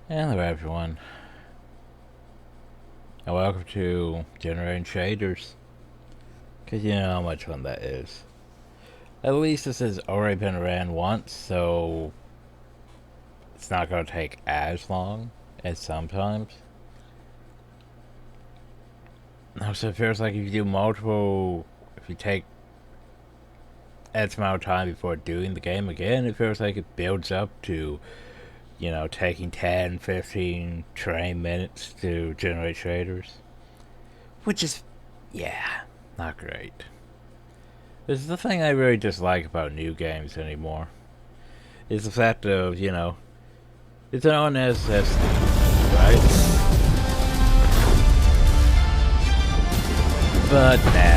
Hello everyone, and welcome to generating shaders, because you know how much fun that is. At least this has already been ran once, so it's not going to take as long as sometimes. Also, it feels like if you do multiple, if you take X amount of time before doing the game again, it feels like it builds up to, taking 10, 15 train minutes to generate shaders. Which is, yeah, not great. This is the thing I really dislike about new games anymore. Is the fact of, it's an own SSD, right? But nah.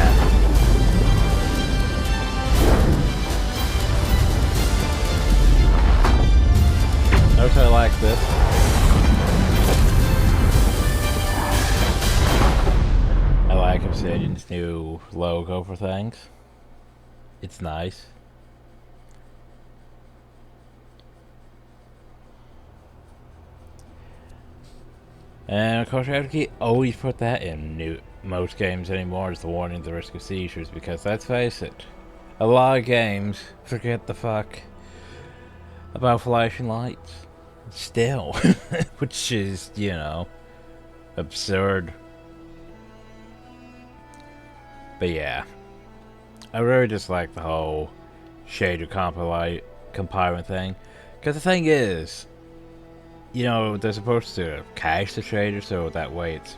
Notice I like this. I like Obsidian's new logo for things. It's nice. And of course, I have to always put that in most games anymore, is the warning, the risk of seizures, because let's face it, a lot of games forget the fuck about flashing lights. Still. Which is, absurd. But yeah, I really just like the whole shader compiling thing. Because the thing is, they're supposed to cache the shader so that way it's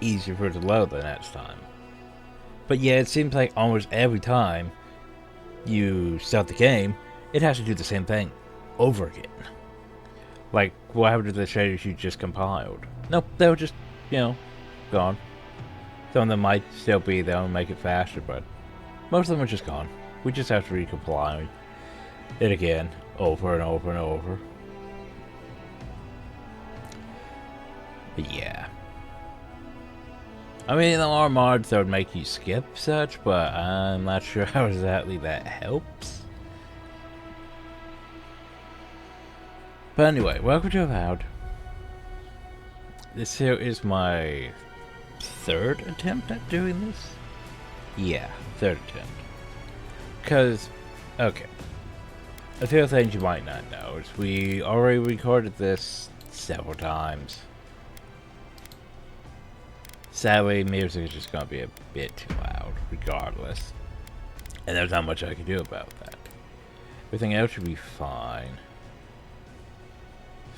easier for it to load the next time. But yeah, it seems like almost every time you start the game, it has to do the same thing over again. Like, what happened to the shaders you just compiled? Nope, they were just, gone. Some of them might still be there and make it faster, but most of them are just gone. We just have to recompile it again, over and over and over. But yeah. I mean, there are mods that would make you skip such, but I'm not sure how exactly that helps. But anyway, welcome to Avowed. This here is my third attempt at doing this? Yeah, third attempt. Because, okay. A few things you might not know is we already recorded this several times. Sadly, music is just going to be a bit too loud, regardless. And there's not much I can do about that. Everything else should be fine.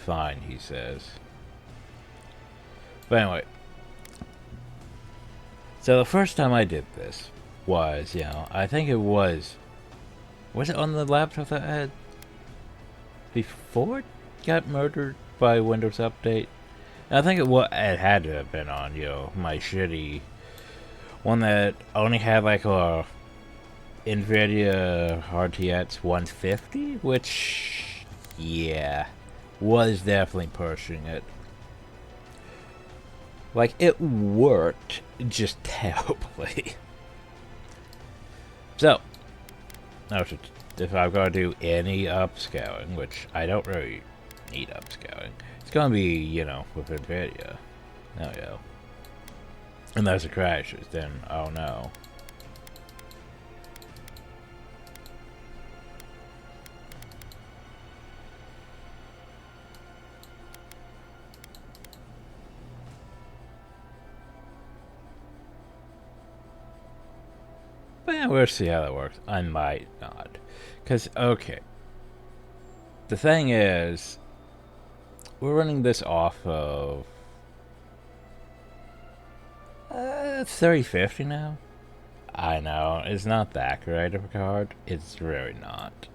Fine, he says. But anyway. So the first time I did this was, I think it was... Was it on the laptop that I had before it got murdered by Windows Update? And I think it had to have been on, my shitty one that only had like a NVIDIA RTX 150, which, yeah, was definitely pushing it. Like, it worked just terribly. So, if I've got to do any upscaling, which I don't really need upscaling, it's gonna be, with NVIDIA. Oh, yeah. Unless it crashes, then, oh no. But yeah, we'll see how that works. I might not. Because, okay. The thing is, we're running this off of 3050 now. I know, it's not that great of a card. It's really not.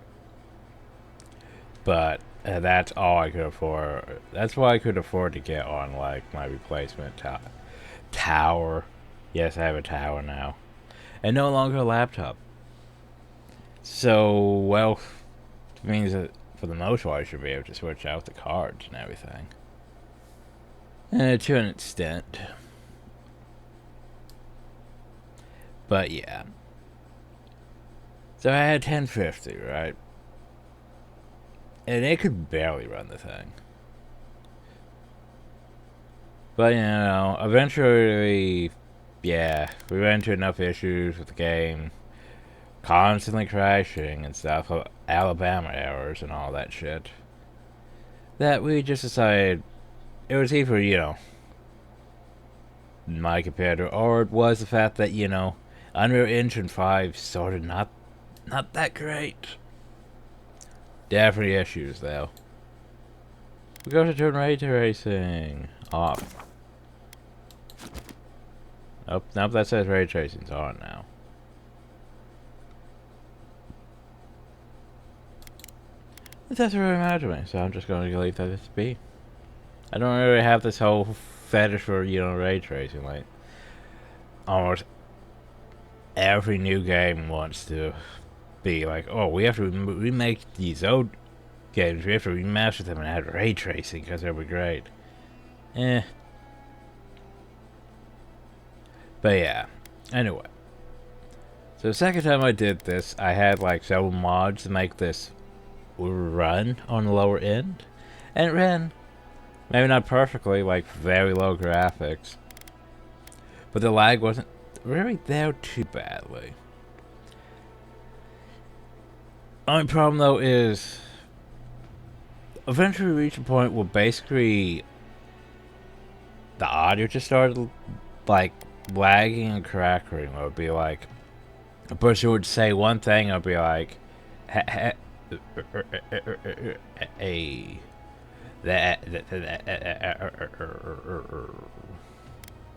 But that's all I could afford. That's why I could afford to get on, like, my replacement tower. Yes, I have a tower now. And no longer a laptop. So, well, it means that for the most part I should be able to switch out the cards and everything. And to an extent. But yeah. So I had 1050, right? And it could barely run the thing. But, you know, eventually, yeah, we ran into enough issues with the game. Constantly crashing and stuff, Alabama errors and all that shit, that we just decided it was either, you know, my computer, or it was the fact that, you know, Unreal Engine 5 started not that great. Definitely issues, though. We go to turn ray tracing off. Nope, that says ray tracing's on now. It doesn't really matter to me, so I'm just going to leave that as be. I don't really have this whole fetish for, you know, ray tracing. Like, almost every new game wants to be like, oh, we have to remake these old games, we have to remaster them and add ray tracing because they'll be great. But yeah, anyway. So the second time I did this, I had like several mods to make this run on the lower end. And it ran, maybe not perfectly, like very low graphics. But the lag wasn't really there too badly. Only problem though is, eventually we reached a point where basically the audio just started like lagging and crackling. It would be like a person would say one thing, it would be like, hey,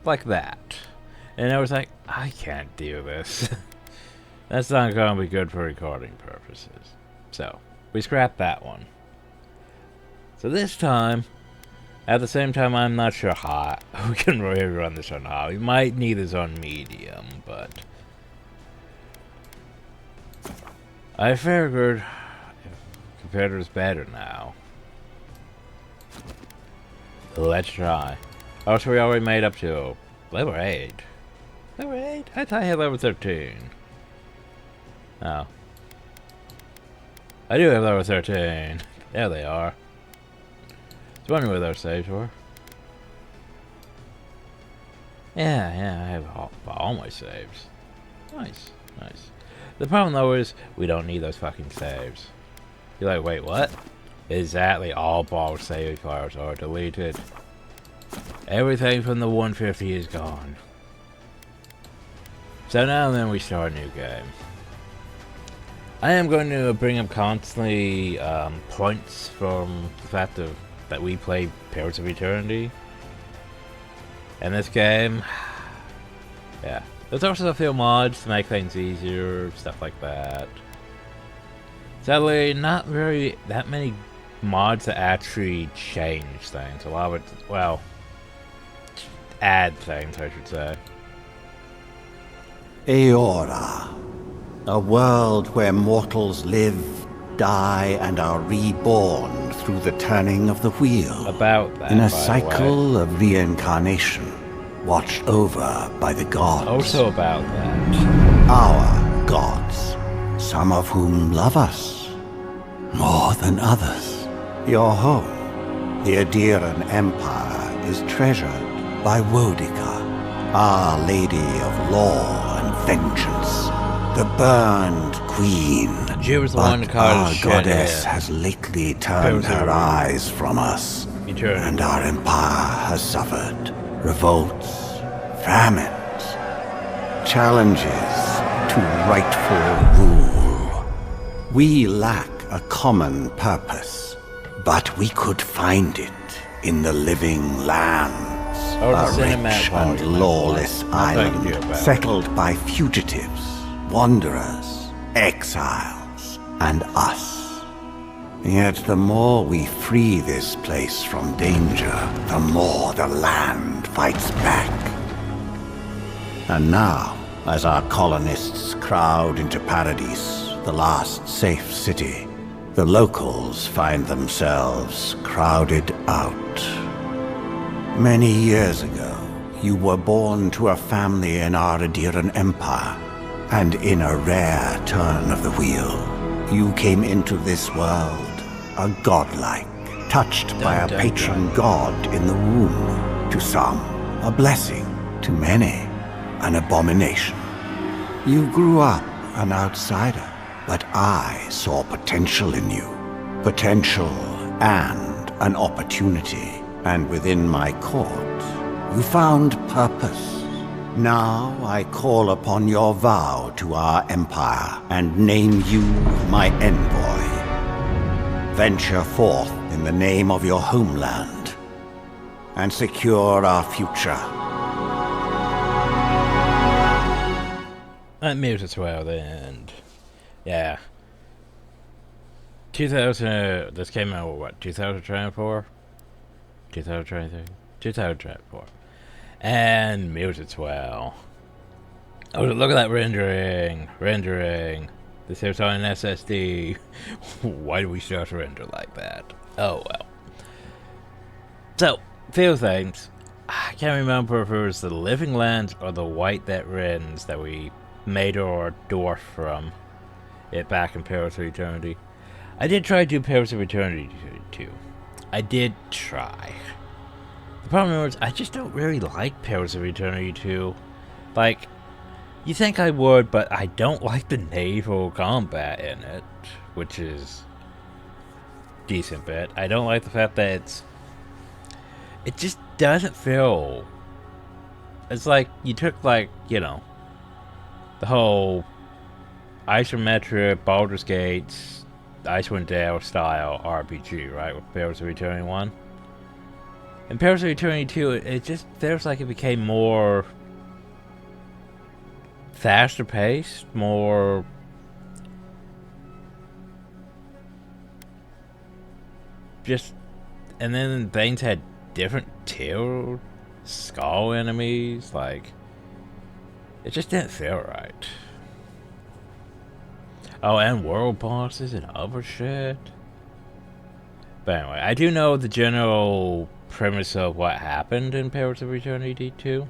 like that. And I was like, I can't do this. That's not going to be good for recording purposes. So, we scrapped that one. So this time, at the same time, I'm not sure how we can really run this on high. We might need this on medium, but I figured the computer's better now. Let's try. Oh, so we already made up to level 8. Level 8? I thought I had level 13. Oh. I do have level 13. There they are. I was wondering where those saves were. Yeah, I have all my saves. Nice. The problem though is, we don't need those fucking saves. You're like, wait, what? Exactly, all ball save files are deleted. Everything from the 150 is gone. So now and then we start a new game. I am going to bring up constantly points from the fact that we play Pillars of Eternity. And this game, yeah. There's also a few mods to make things easier, stuff like that. Sadly, not very that many mods that actually change things. A lot of it, well, add things, I should say. Eora, a world where mortals live, die, and are reborn through the turning of the wheel. About that, in a cycle of reincarnation, watched over by the gods. Also about that. Our gods, some of whom love us more than others. Your home, the Adiran Empire, is treasured by Wodica, Our Lady of Law and Vengeance, the burned queen. She was the but one who caused our goddess has lately turned her eyes from us, and our empire has suffered revolts, famines, challenges to rightful rule. We lack a common purpose, but we could find it in the living lands. A rich and lawless island settled by fugitives, wanderers, exiles, and us. Yet the more we free this place from danger, the more the land fights back. And now, as our colonists crowd into Paradise, the last safe city, the locals find themselves crowded out. Many years ago, you were born to a family in our Adiran Empire, and in a rare turn of the wheel, you came into this world a godlike, touched by a patron god in the womb. To some, a blessing. To many, an abomination. You grew up an outsider, but I saw potential in you. Potential and an opportunity. And within my court, you found purpose. Now I call upon your vow to our empire and name you my envoy. Venture forth in the name of your homeland and secure our future. That music's well then. Yeah. 2000, this came out, what, 2024? 2023? 2024. And music's well. Oh, look at that rendering. This is on an SSD. Why do we start to render like that? Oh, well. So, few things. I can't remember if it was the living lands or the white that rends that we made our dwarf from it back in Pillars of Eternity. I did try to do Pillars of Eternity 2. I did try. The problem is, I just don't really like Pillars of Eternity 2. Like, you think I would, but I don't like the naval combat in it, which is a decent bit. I don't like the fact that it just doesn't feel... It's like, you took, like, you know, the whole isometric Baldur's Gate, Icewind Dale style RPG, right, with Pillars of Eternity 1. In Pillars of Eternity 2, it just feels like it became more faster paced, more just, and then things had different tier skull enemies, like, it just didn't feel right. Oh, and world bosses and other shit. But anyway, I do know the general premise of what happened in Pillars of Eternity 2.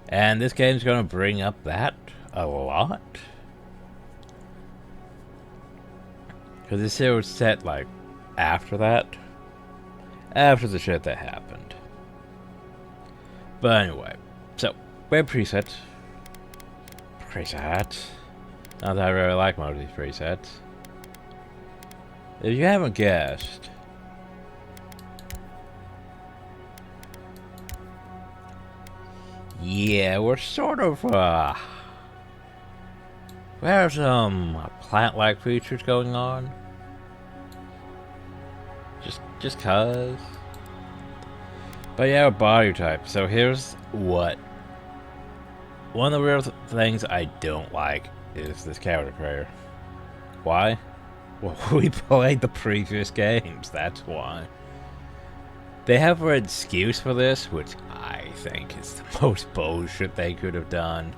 And this game's gonna bring up that a lot. Because this was set, like, after that. After the shit that happened. But anyway, so, web presets. Not that I really like most of these presets. If you haven't guessed, yeah, we're sort of, we have some plant-like features going on. Just cause. But yeah, body type. So here's what. One of the real things I don't like is this character creator. Why? Well, we played the previous games, that's why. They have an excuse for this, which I think is the most bullshit they could have done.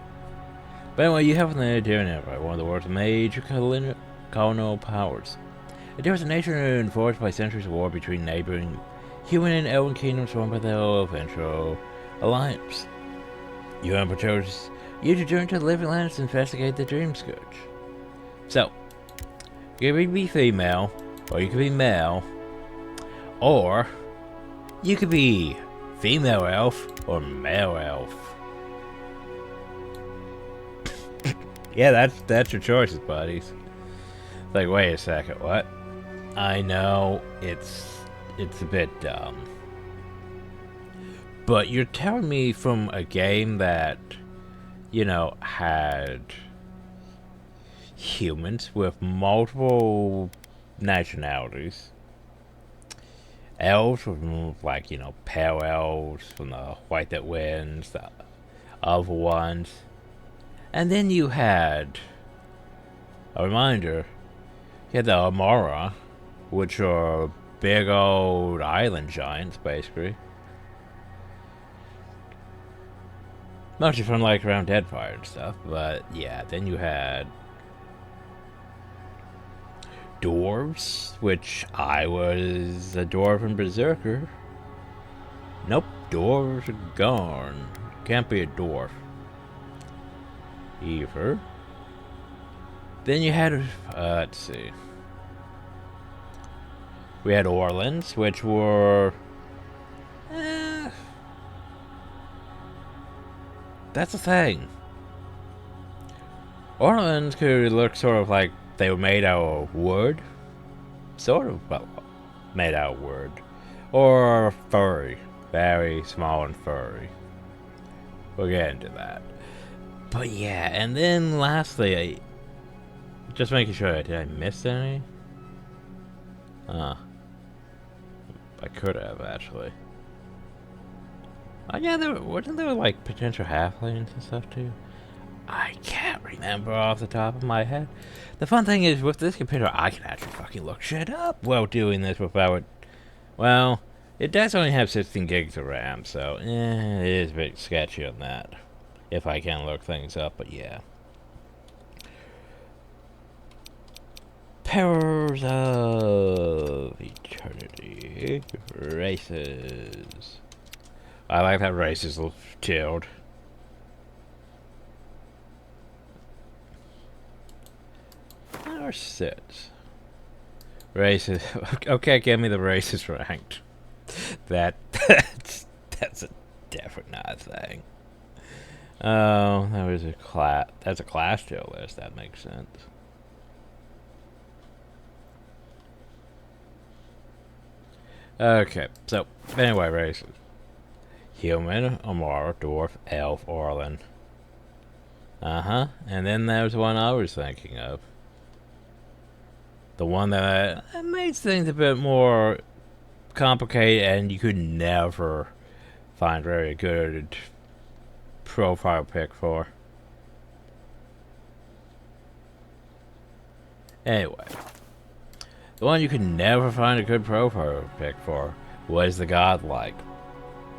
But anyway, you have an idea now, right? One of the world's major colonial powers. There was a nation enforced by centuries of war between neighboring human and elven kingdoms formed by the eventual alliance. You chose you to journey to the living lands to investigate the Dream Scourge. So, you could be female, or you could be male, or you could be female elf or male elf. Yeah, that's your choices, buddies. Like, wait a second, what? I know it's a bit dumb. But you're telling me from a game that, you know, had humans with multiple nationalities, elves with, like, you know, pale elves from the White That Wins, the other ones, and then you had a reminder, you had the Amara, which are big old island giants, basically. Mostly from, like, around Deadfire and stuff, but yeah, then you had dwarves, which I was a dwarven berserker. Nope, dwarves are gone. Can't be a dwarf. Either. Then you had, let's see. We had Orlans, which were That's the thing. Orleans could look sort of like they were made out of wood. Sort of, well, made out of wood. Or furry. Very small and furry. We'll get into that. But yeah, and then lastly, just making sure, did I miss any? I could have, actually. Oh yeah, wasn't there like potential halflings and stuff too? I can't remember off the top of my head. The fun thing is, with this computer, I can actually fucking look shit up while doing this without... Well, it does only have 16 gigs of RAM, so it is a bit sketchy on that. If I can look things up, but yeah. Powers of Eternity. Races. I like that races look chilled. Or 6. Races. Okay, give me the races ranked. That's a definitely not a thing. Oh, that was a class. That's a class tier list. That makes sense. Okay, so anyway, races: human, Amara, dwarf, elf, Orlan. And then there's one I was thinking of. The one that makes things a bit more complicated, and you could never find very good profile pic for. Anyway, the one you could never find a good profile pic for was the godlike.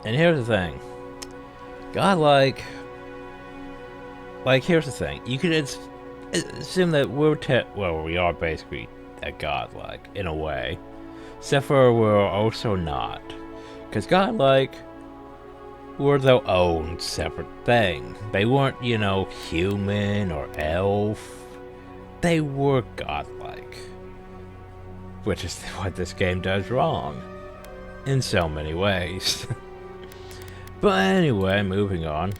And here's the thing. Godlike... Like, here's the thing. You could assume that we are basically a godlike, in a way. Except for we're also not. Because godlike were their own separate thing. They weren't, you know, human or elf. They were godlike. Which is what this game does wrong. In so many ways. But anyway, moving on.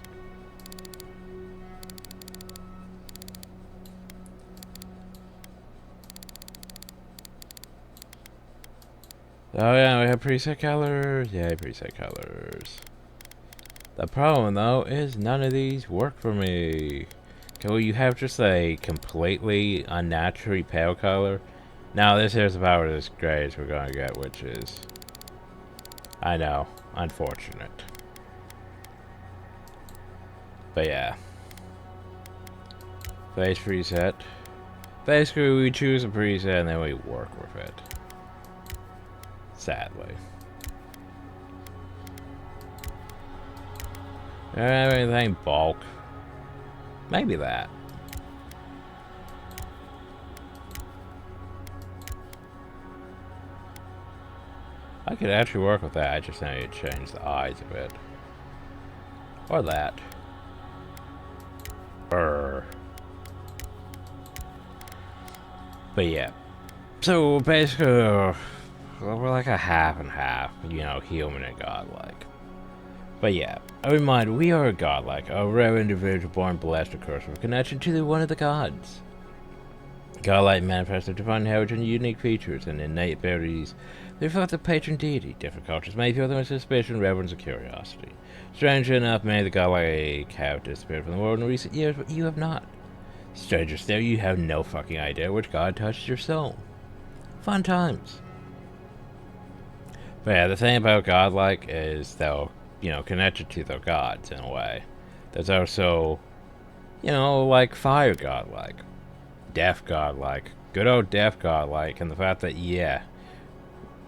Oh yeah, we have preset colors. Yay, preset colors. The problem though is none of these work for me. Can you have just a completely unnaturally pale color? Now this here's about as gray as we're gonna get, which is, I know, unfortunate. But yeah. Face preset. Basically we choose a preset and then we work with it. Sadly. Do I have anything bulk? Maybe that. I could actually work with that. I just need to change the eyes a bit. Or that. But yeah. So basically, we're like a half and half, you know, human and godlike. But yeah, I remind, we are a godlike, a rare individual born blessed or cursed with a connection to one of the gods. Godlike manifests a divine heritage and unique features and innate abilities. They reflect the patron deity. Different cultures may feel them with suspicion, reverence, or curiosity. Strangely enough, many of the godlike have disappeared from the world in recent years, but you have not. Stranger still, you have no fucking idea which god touched your soul. Fun times. But yeah, the thing about godlike is they'll, you know, connected to their gods in a way. There's also, you know, like fire godlike, death godlike, good old death godlike, and the fact that, yeah,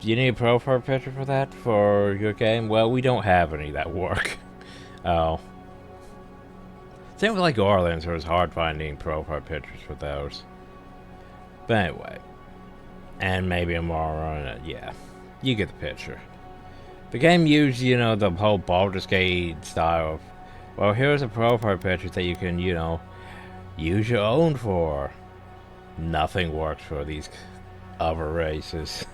do you need a profile picture for that for your game? Well, we don't have any that work. Oh. Same with like Orleans, where it was hard finding profile pictures for those. But anyway. And maybe a more, yeah. You get the picture. The game used, you know, the whole Baldur's Gate style of, well, here's a profile picture that you can, you know, use your own for. Nothing works for these other races.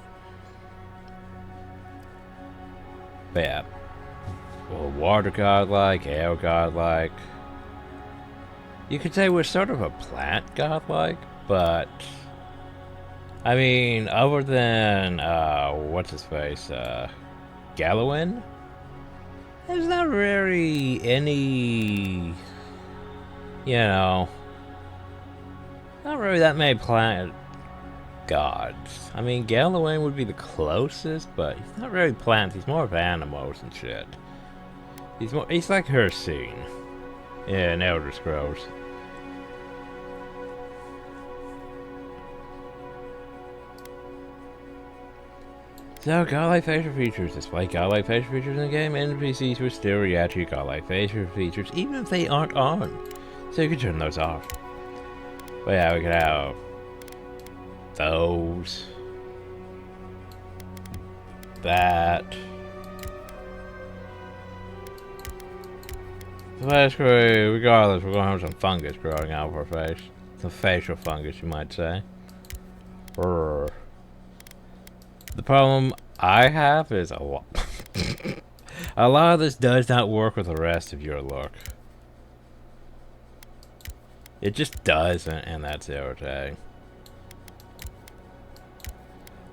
But yeah. Well, water godlike, air godlike, You could say we're sort of a plant godlike, but I mean, other than what's his face, Gallowin, there's not really any, you know, not really that many plant gods. I mean, Gallowin would be the closest, but he's not really plants. He's more of animals and shit. He's like Hircine in Elder Scrolls. So, godlike facial features. Despite godlike facial features in the game, NPCs will still react to your godlike facial features, even if they aren't on. So you can turn those off. But yeah, we could have those. That. So basically, regardless, we're going to have some fungus growing out of our face. Some facial fungus, you might say. Brr. The problem I have is a lot. A lot of this does not work with the rest of your look. It just doesn't, and that's irritating.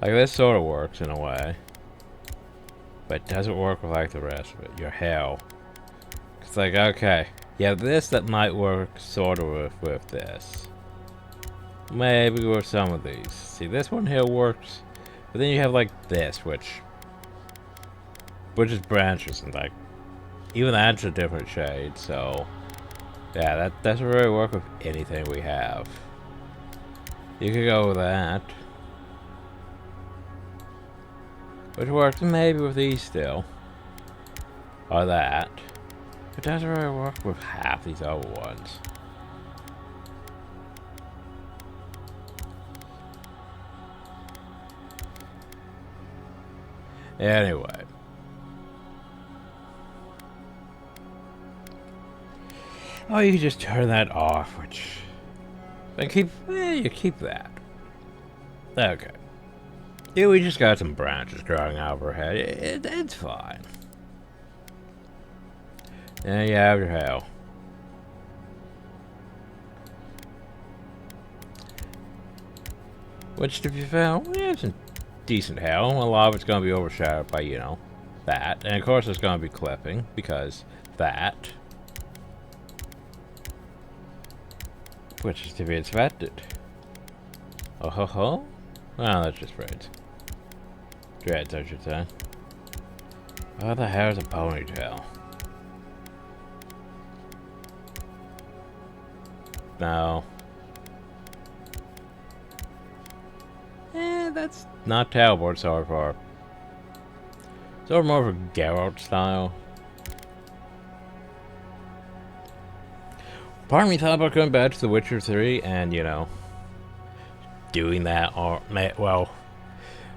Like, this sort of works in a way. But it doesn't work with, like, the rest of it. Your hair. It's like, okay. Yeah, this that might work sort of with this. Maybe with some of these. See, this one here works. But then you have like this, which is branches and like even that's a different shade. So yeah, that doesn't really work with anything we have. You could go with that, which works maybe with these still, or that. It doesn't really work with half these other ones. Anyway. Oh, you can just turn that off, which... And keep... you keep that. Okay. Yeah, we just got some branches growing out of our head. It's fine. And you have your hair. Which, to be fair, we have some decent hair. A lot of it's going to be overshadowed by, you know, that. And of course it's going to be clipping, because that. Which is to be expected. Oh ho ho? Well, that's just braids. Dreads, I should say. Oh, the hair's a ponytail. No. That's not terrible so far. Sort of more of a Geralt style. Part of me thought about going back to The Witcher 3 and, you know, doing that, or, well,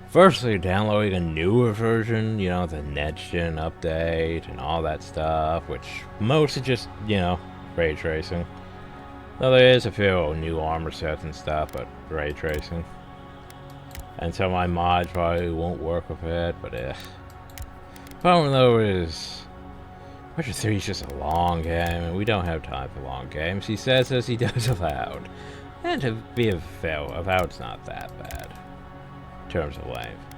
firstly downloading a newer version, you know, the next gen update and all that stuff, which mostly just, you know, ray tracing. Though there is a few new armor sets and stuff, but ray tracing. And so my mods probably won't work with it, but problem though is Witcher 3 is just a long game, and we don't have time for long games. He says as he does Avowed. And to be fair, Avowed's not that bad in terms of length.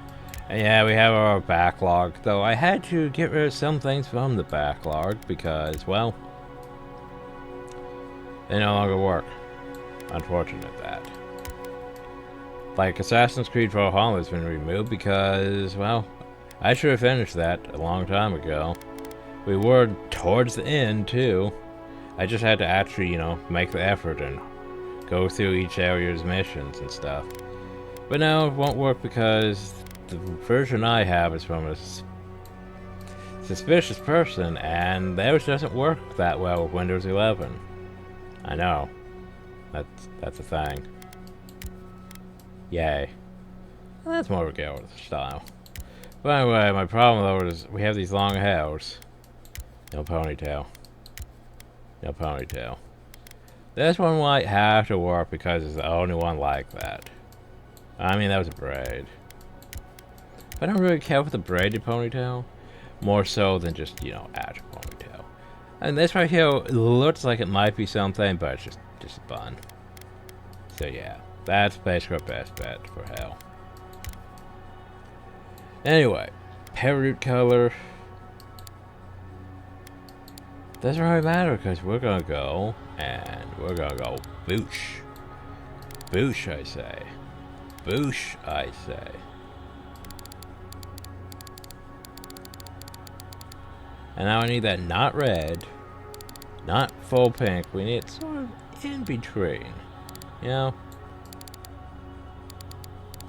And yeah, we have our backlog, though I had to get rid of some things from the backlog because, well, they no longer work. Unfortunate that. Like, Assassin's Creed Valhalla has been removed because, well, I should have finished that a long time ago. We were towards the end, too. I just had to actually, you know, make the effort and go through each area's missions and stuff. But no, it won't work because the version I have is from a suspicious person, and theirs doesn't work that well with Windows 11. I know. That's a thing. Yay. Well, that's more of a Geralt style. But anyway, my problem though is we have these long hairs. No ponytail. No ponytail. This one might have to work because it's the only one like that. I mean, that was a braid. But I don't really care for the braided ponytail. More so than just, you know, actual ponytail. And this right here looks like it might be something, but it's just a bun. So yeah, that's basically our best bet for hell. Anyway, parachute color doesn't really matter because we're gonna go boosh. Boosh, I say. Boosh, I say. And now I need that not red, not full pink. We need it sort of in between. You know?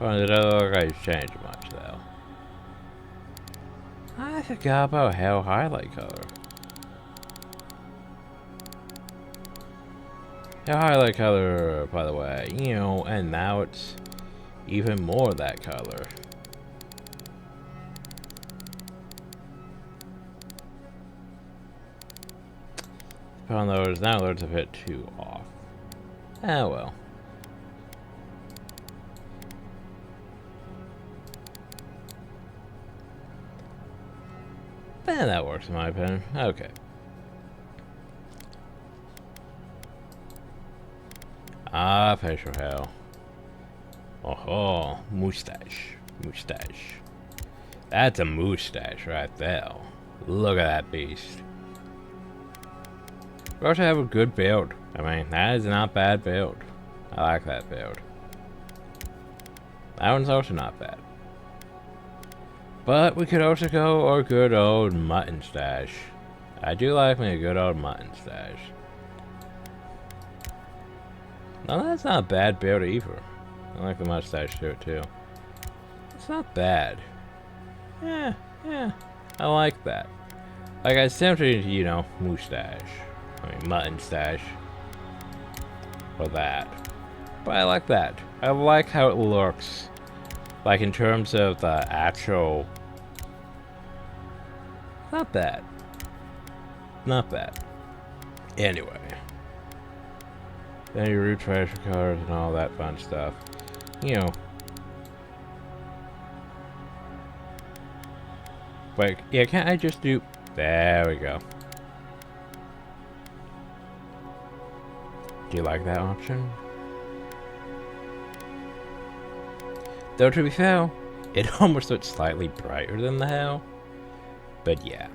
Well, it doesn't look like it's changed much, though. I forgot about hell highlight color. Hell highlight color, by the way, you know, and now it's even more that color. On those, now it's a bit too off. Ah, well. But that works in my opinion. Okay. Ah, facial hair. Oh, mustache. Mustache. That's a mustache right there. Look at that beast. We also have a good build. I mean, that is not bad build. I like that build. That one's also not bad. But we could also go our good old mutton stash. I do like me a good old mutton stash. No, that's not a bad build either. I like the mustache to it too. It's not bad. Yeah, I like that. Like I simply, you know, mustache. I mean, mutton stash. Or that. But I like that. I like how it looks. Like in terms of the actual... Not bad. Not bad. Anyway. Then your root treasure cards and all that fun stuff. You know. Wait, yeah, can't I just do... There we go. Do you like that option? Though to be fair, it almost looks slightly brighter than the hell. But yeah.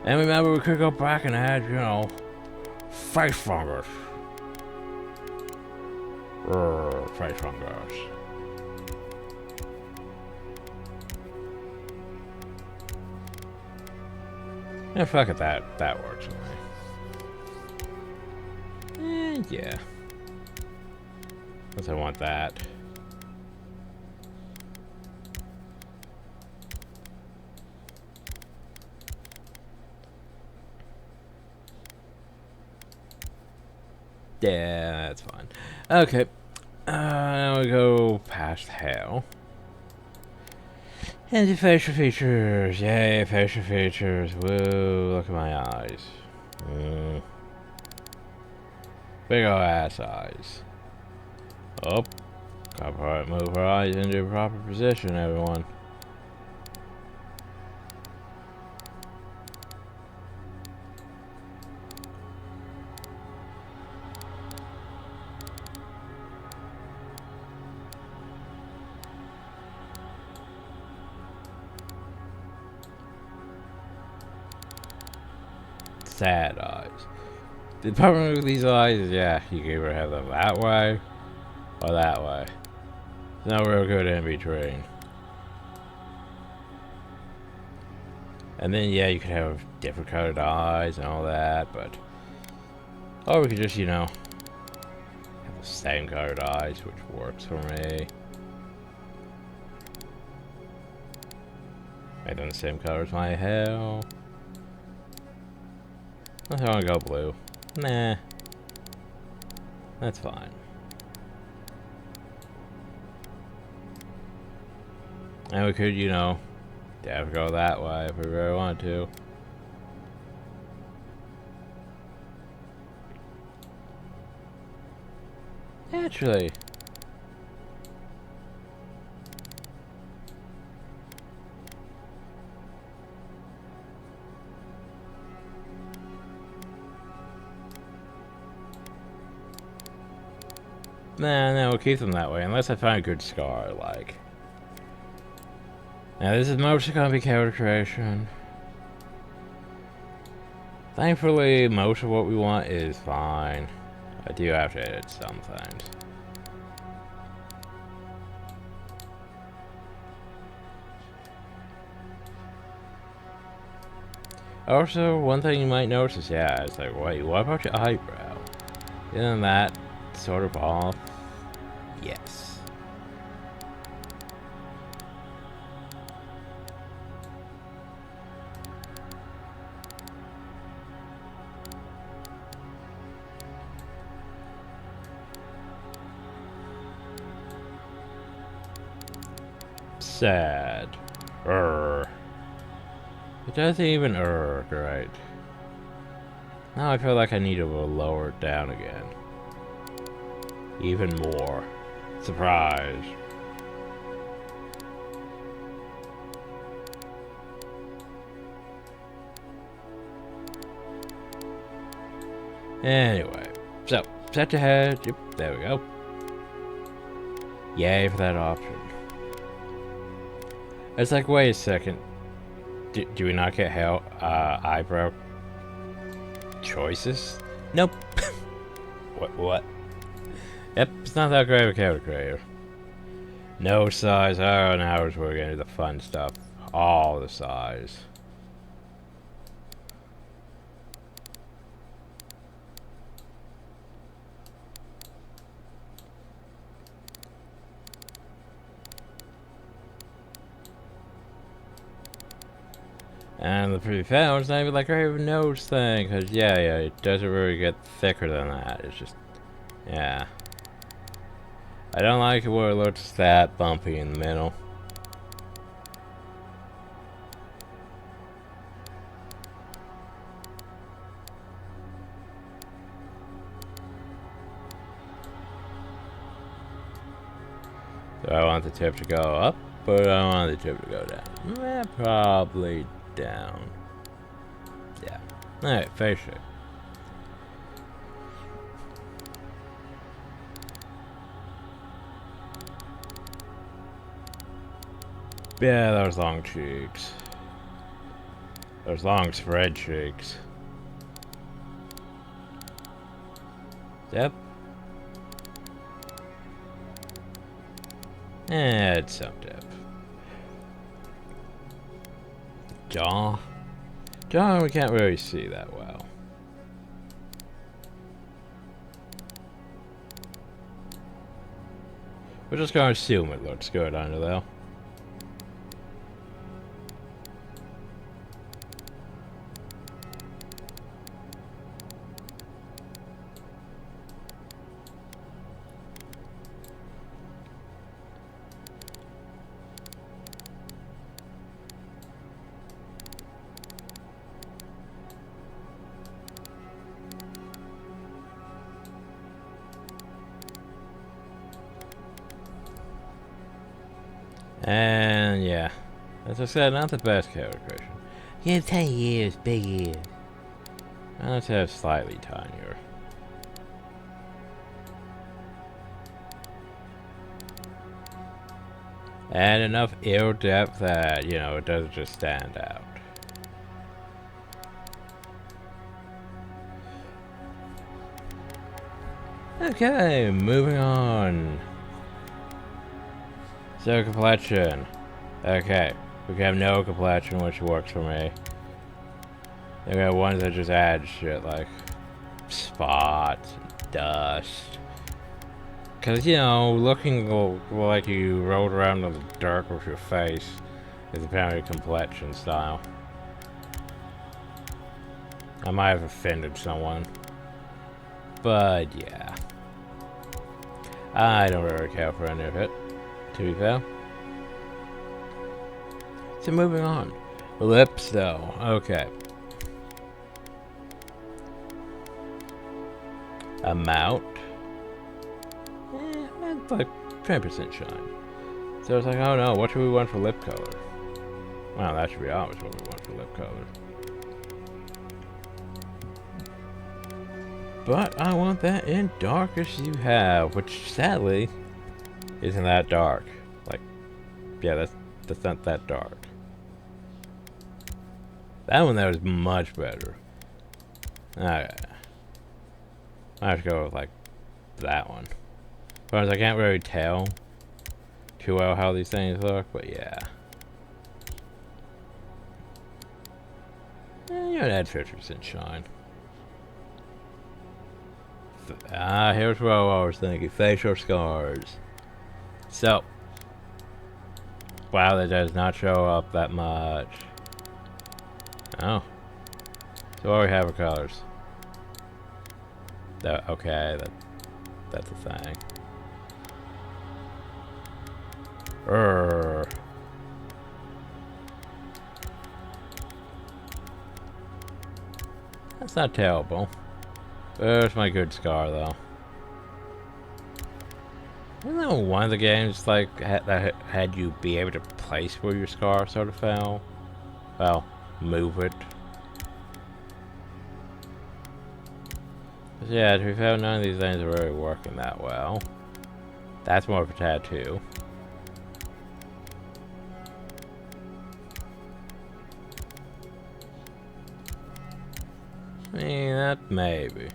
And remember, we could go back and add, you know, face fungus. Face fungus. Yeah, fuck it, that works for me. Yeah. Unless I want that. Yeah, that's fine. Okay. Now we go past hell. And the facial features. Yay, facial features. Whoa, look at my eyes. Big ol' ass eyes. Oh. Gotta move our eyes into a proper position, everyone. Sad eyes. The problem with these eyes is, yeah, you can either have them that way or that way. There's no real good in between. And then, yeah, you could have different colored eyes and all that, but... Or we could just, you know, have the same colored eyes, which works for me. Make them the same color as my hair. I want to go blue. Nah. That's fine. And we could, you know, definitely go that way if we really want to. Actually. Nah, we'll keep them that way, unless I find a good scar I like. Now, this is mostly gonna be character creation. Thankfully, most of what we want is fine. I do have to edit some things. Also, one thing you might notice is, yeah, it's like, wait, what about your eyebrow? Isn't that sort of off? Yes. Sad. It doesn't even right. Now I feel like I need to lower it down again. Even more. Surprise. Anyway, so set your head. Yep, there we go. Yay for that option. It's like, wait a second. Do we not get eyebrow choices? Nope. What? Yep, it's not that great of a character creator. No size. Oh, now we're getting to the fun stuff. All the size. And the pretty found is not even like I have a nose thing, because yeah, it doesn't really get thicker than that. It's just, yeah. I don't like it where it looks that bumpy in the middle. So I want the tip to go up, but I want the tip to go down. Probably down. Yeah. Alright, face shape. Yeah, those long cheeks. Those long spread cheeks. Yep. Add some depth. Jaw. Jaw we can't really see that well. We're just gonna assume it looks good under there. And yeah, as I said, not the best character creation. You have tiny ears, big ears. Let's have slightly tinier. And enough ear depth that, you know, it doesn't just stand out. Okay, moving on. So complexion. Okay, we have no complexion, which works for me. They got ones that just add shit like spots, and dust. Cause you know, looking like you rolled around in the dirt with your face is apparently complexion style. I might have offended someone, but yeah, I don't really care for any of it, to be fair. So moving on, lips though. Okay. Amount. Like 10% shine. So it's like, oh no, what should we want for lip color? Well, that should be obvious what we want for lip color. But I want that in darkest you have, which sadly isn't that dark. Like, yeah, that's not that dark. That one there was much better. Okay. I have to go with like that one. But I can't really tell too well how these things look, but yeah. You know, that 50% shine. Here's what I was thinking. Facial scars. So. Wow, that does not show up that much. Oh. So what do we have for colors? Okay, that's a thing. Urgh. That's not terrible. There's my good scar, though. Isn't that one of the games like that had you be able to place where your scar sort of fell? Well, move it. But yeah, to be fair, none of these things are really working that well. That's more of a tattoo. I mean, that maybe.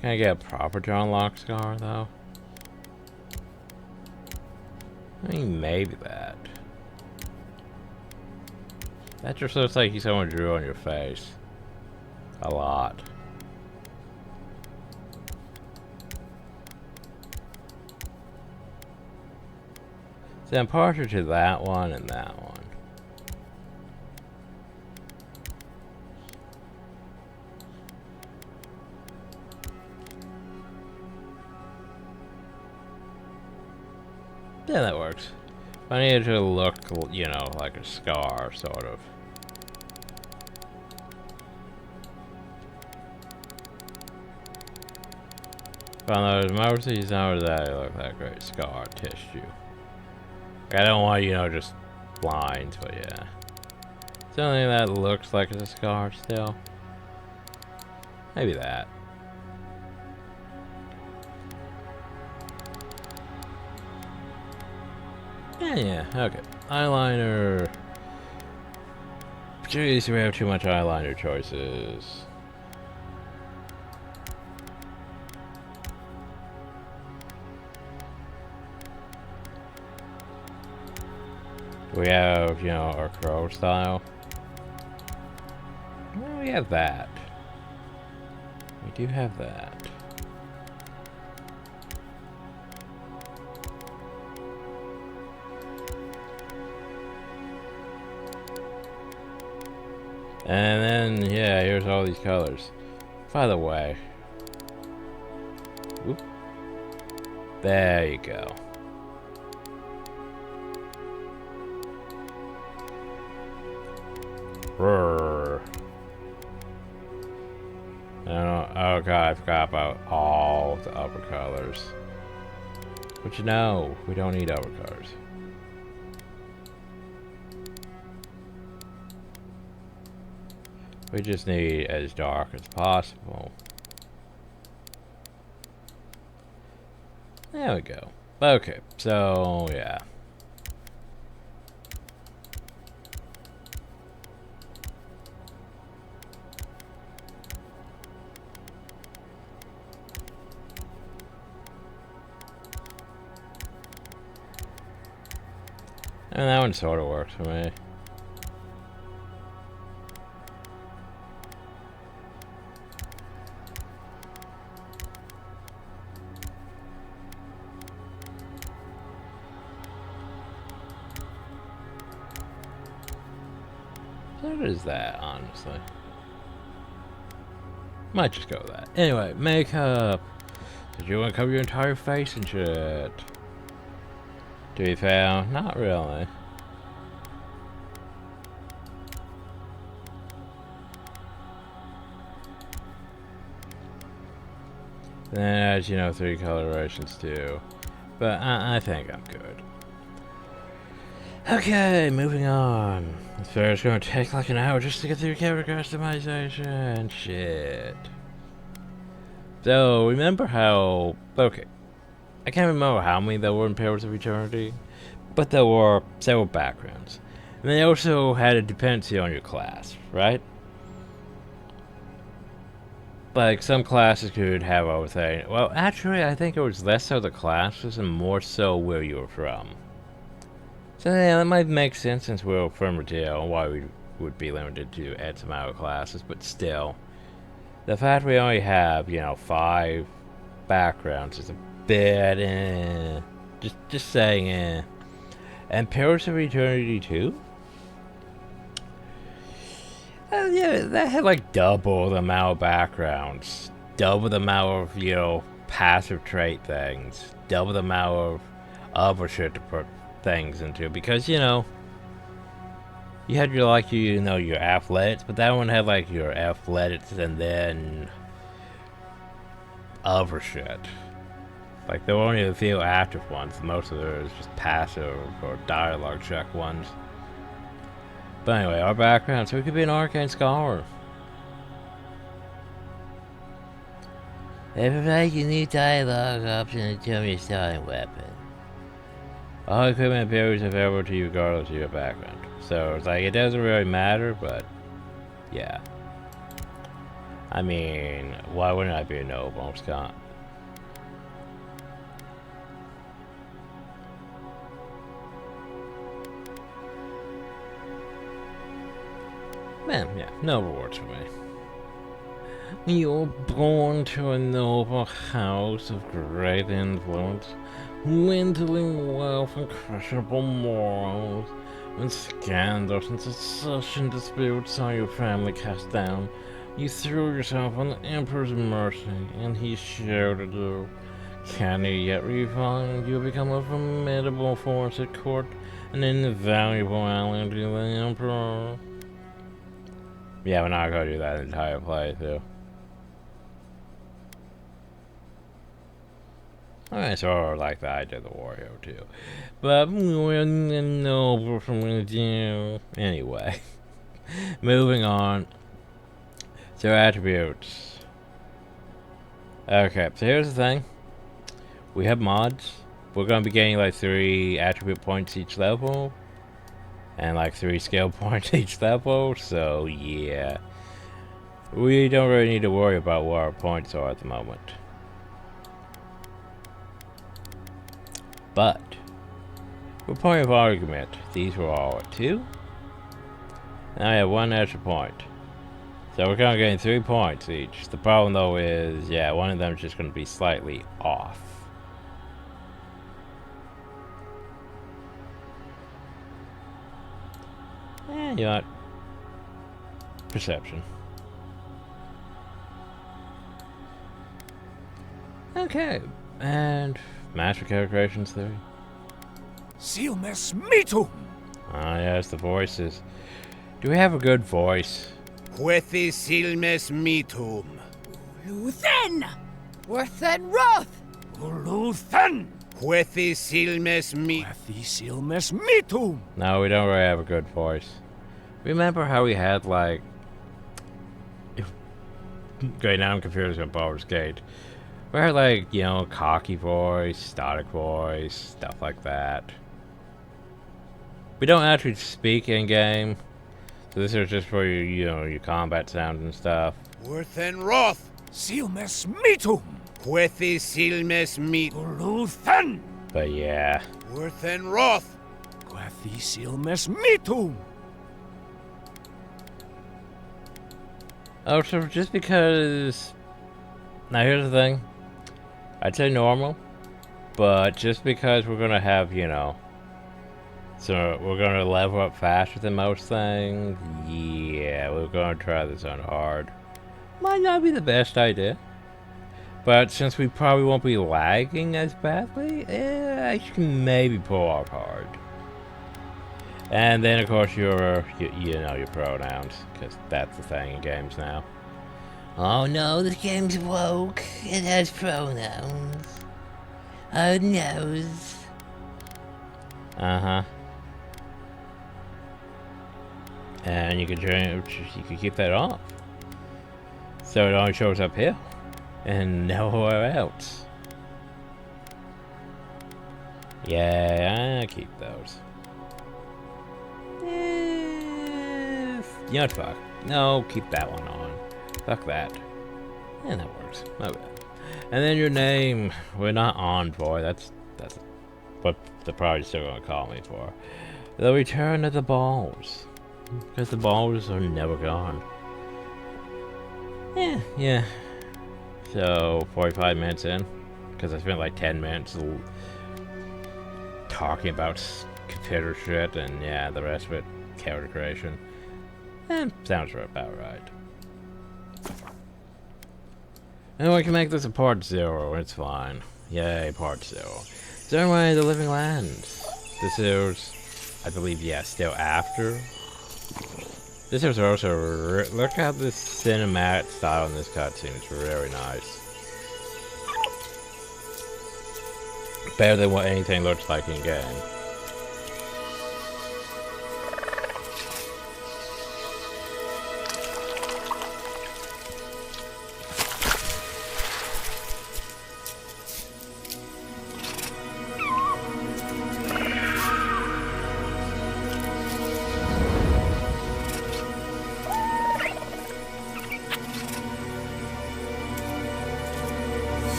Can I get a proper John Locke scar, though? I mean, maybe that. That just looks like someone drew on your face. A lot. See, I'm partial to that one and that one. Yeah, that works. I need it to look, you know, like a scar, sort of. But on those Moses, don't really look like a great scar tissue. I don't want, you know, just lines, but yeah. Something that looks like it's a scar still. Maybe that. Yeah, okay. Eyeliner. Jeez, we have too much eyeliner choices. We have, you know, our crow style. Well, we have that. We do have that. And then, yeah, here's all these colors. By the way. Whoop. There you go. Brrr. Oh god, I forgot about all the upper colors. But you know, we don't need upper colors. We just need as dark as possible. There we go. Okay, so yeah. And that one sort of works for me. What is that, honestly? Might just go with that. Anyway, makeup. Did you want to cover your entire face and shit? To be fair, not really. Then, as you know, 3 colorations too. But I think I'm good. Okay, moving on. It's fair, it's gonna take like an hour just to get through character customization. Shit. So, remember how... Okay, I can't remember how many there were in Pillars of Eternity, but there were several backgrounds. And they also had a dependency on your class, right? Like, some classes could have everything. Well, actually, I think it was less so the classes and more so where you were from. So, yeah, that might make sense since we're from Rodeo, why we would be limited to X amount of classes, but still. The fact we only have, 5 backgrounds is a bit, Just saying, And Pillars of Eternity 2? Yeah, that had like double the amount of backgrounds, double the amount of, passive trait things, double the amount of other shit to put things into. Because, you had your, your athletics, but that one had like your athletics and then other shit. Like, there were only a few active ones, most of it was just passive or dialogue check ones. But anyway, our background, so we could be an arcane scholar. If you make a new dialogue option and tell me your starting weapon. All equipment appears available to you regardless of your background. So it's like, it doesn't really matter, but yeah. I mean, why wouldn't I be a noble, Scott? Man, yeah, no rewards for me. You're born to a noble house of great influence, dwindling wealth and questionable morals, when scandals and succession disputes saw your family cast down. You threw yourself on the Emperor's mercy, and he shielded you. Can you yet revive? You become a formidable force at court, an invaluable ally to the Emperor. Yeah, we're not gonna do that entire playthrough. I sort of like the idea of the warrior too. But we're noble from within. Anyway. Moving on. So attributes. Okay, so here's the thing. We have mods. We're gonna be getting like 3 attribute points each level. And like 3 skill points each level, so yeah. We don't really need to worry about what our points are at the moment. But, for point of argument, these were all at 2. And I have 1 extra point. So we're kind of getting 3 points each. The problem though is, yeah, one of them is just going to be slightly off. You know what? Perception. Okay, and master characterizations theory. Silmes mitum! Ah, yes, the voices. Do we have a good voice? Quethi silmes mitum. Luthen! Worthen Roth! Luthen! Quethi silmes mitum. No, we don't really have a good voice. Remember how we had, like... Okay, now I'm confused with Baldur's Gate. We had, like, cocky voice, static voice, stuff like that. We don't actually speak in-game. So this is just for your combat sounds and stuff. Worthen Roth! Silmes mitum! Quethi silmes Luthen! But yeah. Worthen Roth! Quethi silmes mitum! Oh, so just because... Now here's the thing. I'd say normal. But just because we're gonna have, so we're gonna level up faster than most things. Yeah, we're gonna try this on hard. Might not be the best idea. But since we probably won't be lagging as badly, I can maybe pull off hard. And then, of course, your pronouns, because that's the thing in games now. Oh no, this game's woke. It has pronouns. Oh no. Uh-huh. And you can keep that off. So it only shows up here. and nowhere else. Yeah, I keep those. You know what, fuck. No, keep that one on. Fuck that. Yeah, that works. My bad. And then your name. We're not Envoy. That's what they're probably still gonna call me for. The return of the balls. Because the balls are never gone. Yeah. So, 45 minutes in. Because I spent like 10 minutes talking about computer shit, and yeah, the rest of it, character creation. Sounds about right. And we can make this a part 0, it's fine. Yay, part 0. Ceremony of the Living Land. This is, I believe, yeah, still after. This is also, look how this cinematic style in this cutscene is very nice. Better than what anything looks like in game.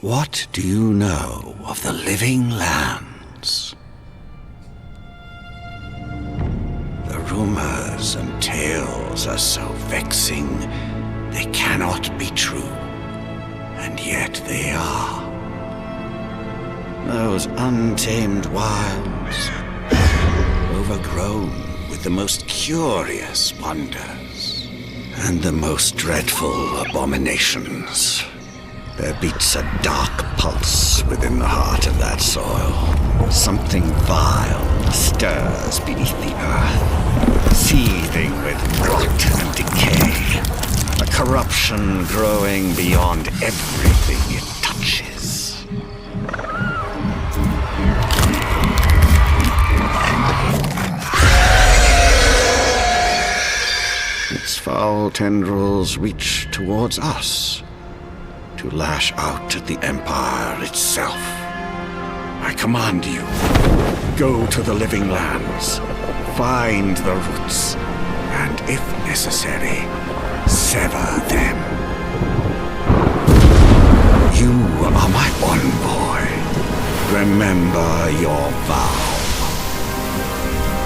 What do you know of the living lands? The rumors and tales are so vexing, they cannot be true, and yet they are. Those untamed wilds, overgrown with the most curious wonders, and the most dreadful abominations. There beats a dark pulse within the heart of that soil. Something vile stirs beneath the earth, seething with rot and decay. A corruption growing beyond everything it touches. Its foul tendrils reach towards us, to lash out at the Empire itself. I command you, go to the living lands, find the roots, and if necessary, sever them. You are my envoy. Remember your vow.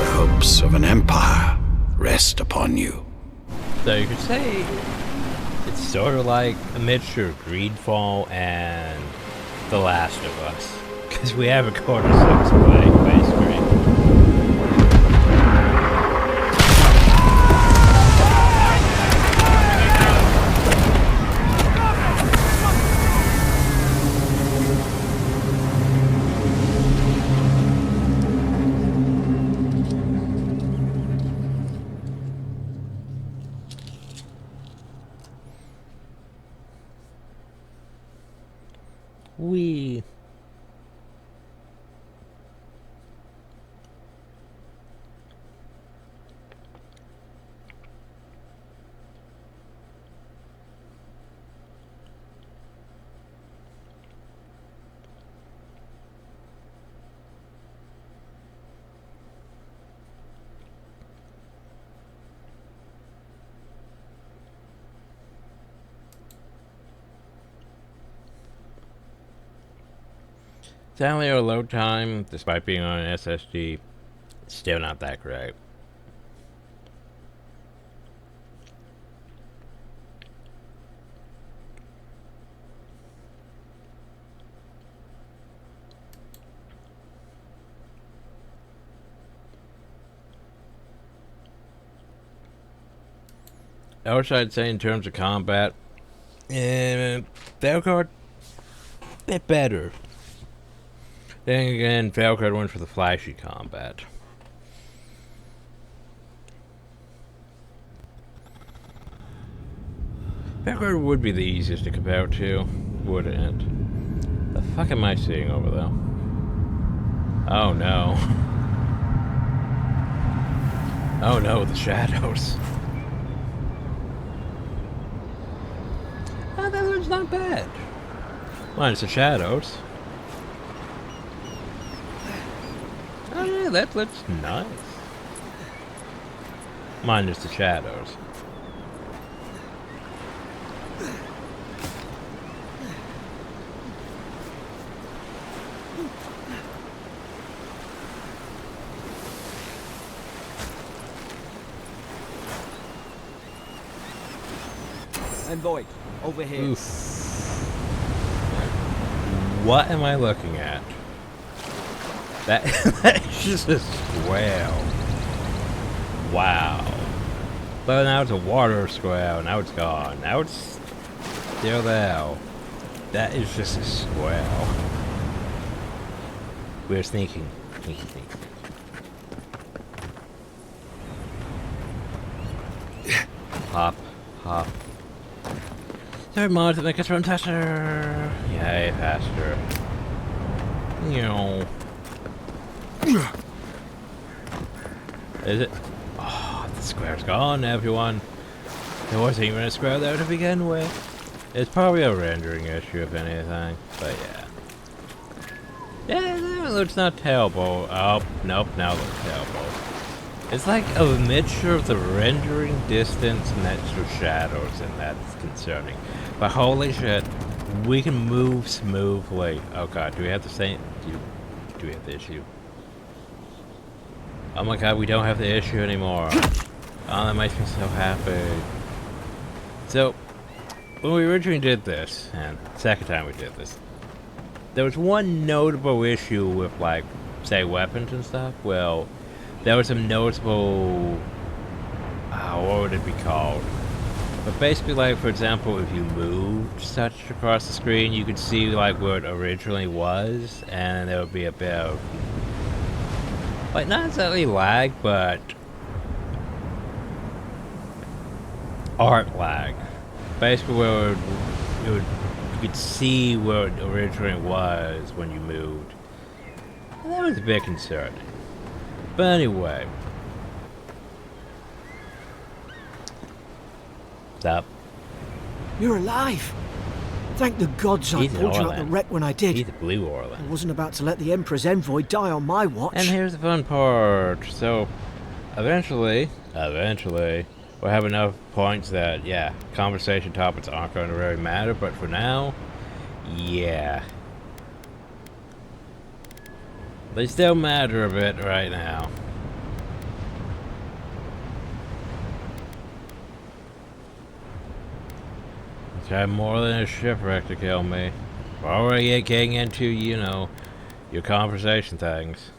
The hopes of an empire rest upon you. So you could say it's sort of like a mixture of Greedfall and The Last of Us. Because we have a quarter 6 play screen. We download load time, despite being on an SSD, still not that great. Else I'd say in terms of combat, Falcard, bit better. Then again, Falcard went for the flashy combat. Falcard would be the easiest to compare to, wouldn't it? The fuck am I seeing over there? Oh no. Oh no, the shadows. Oh, that looks not bad. Minus the shadows. Oh yeah, that looks nice. Minus the shadows. Envoy, over here. Oof. What am I looking at? That's just a swell. Wow. But now it's a water swell. Now it's gone. Now it's still there. That is just a swell. We're sneaking. Sneaky, sneaky. Hop, hop. Third mod to make us run faster. Yay, faster. You know. Is it? Oh, the square's gone, everyone. There wasn't even a square there to begin with. It's probably a rendering issue, if anything. But yeah. Yeah, it looks not terrible. Oh, nope, now it looks terrible. It's like a mixture of the rendering distance and extra shadows, and that's concerning. But holy shit, we can move smoothly. Oh god, do we have the same? Do we have the issue? Oh my god, we don't have the issue anymore. Oh, that makes me so happy. So, when we originally did this, and the second time we did this, there was one notable issue with, like, say, weapons and stuff. Well, there was some noticeable, what would it be called? But basically, like, for example, if you moved such across the screen, you could see, like, where it originally was, and there would be a bit of, like, not exactly lag, but art lag. Basically, where you could see where it originally was when you moved. And that was a bit concerning. But anyway. Stop. You're alive! Thank the gods I pulled you out the wreck when I did. He's a blue Orlan. I wasn't about to let the Emperor's envoy die on my watch. And here's the fun part. So, eventually, we'll have enough points that, yeah, conversation topics aren't going to really matter, but for now, yeah. They still matter a bit right now. It's had more than a shipwreck to kill me. We're already getting into, you know, your conversation things.